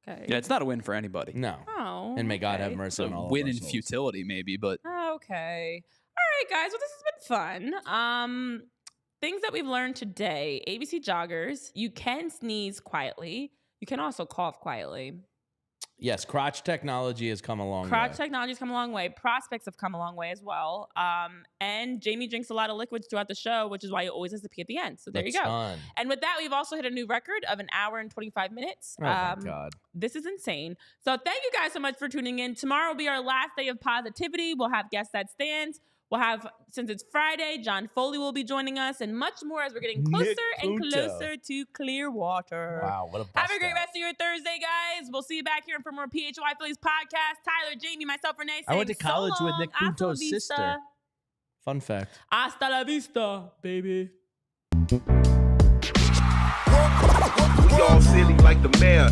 Okay. Yeah, it's not a win for anybody. No. Oh. And may God have mercy on all of win our in souls. futility, maybe, but. Okay. All right, guys. Well, this has been fun. Things that we've learned today. ABC joggers. You can sneeze quietly. You can also cough quietly. Yes, crotch technology has come a long way. Crotch technology has come a long way. Prospects have come a long way as well. And Jamie drinks a lot of liquids throughout the show, which is why he always has to pee at the end. So there you go. And with that, we've also hit a new record of 1 hour and 25 minutes. Oh, my God. This is insane. So thank you guys so much for tuning in. Tomorrow will be our last day of positivity. We'll have Guess That Stands. We'll have, since it's Friday, John Foley will be joining us and much more as we're getting closer and closer to Clearwater. Wow, what a bust Have a great out. rest of your Thursday, guys. We'll see you back here for more PHY Phillies podcast. Tyler, Jamie, myself, Renee. I went to college so with Nick long. Punto's Hasta la vista. sister. Fun fact. Hasta la vista, baby. We all silly like the mayor.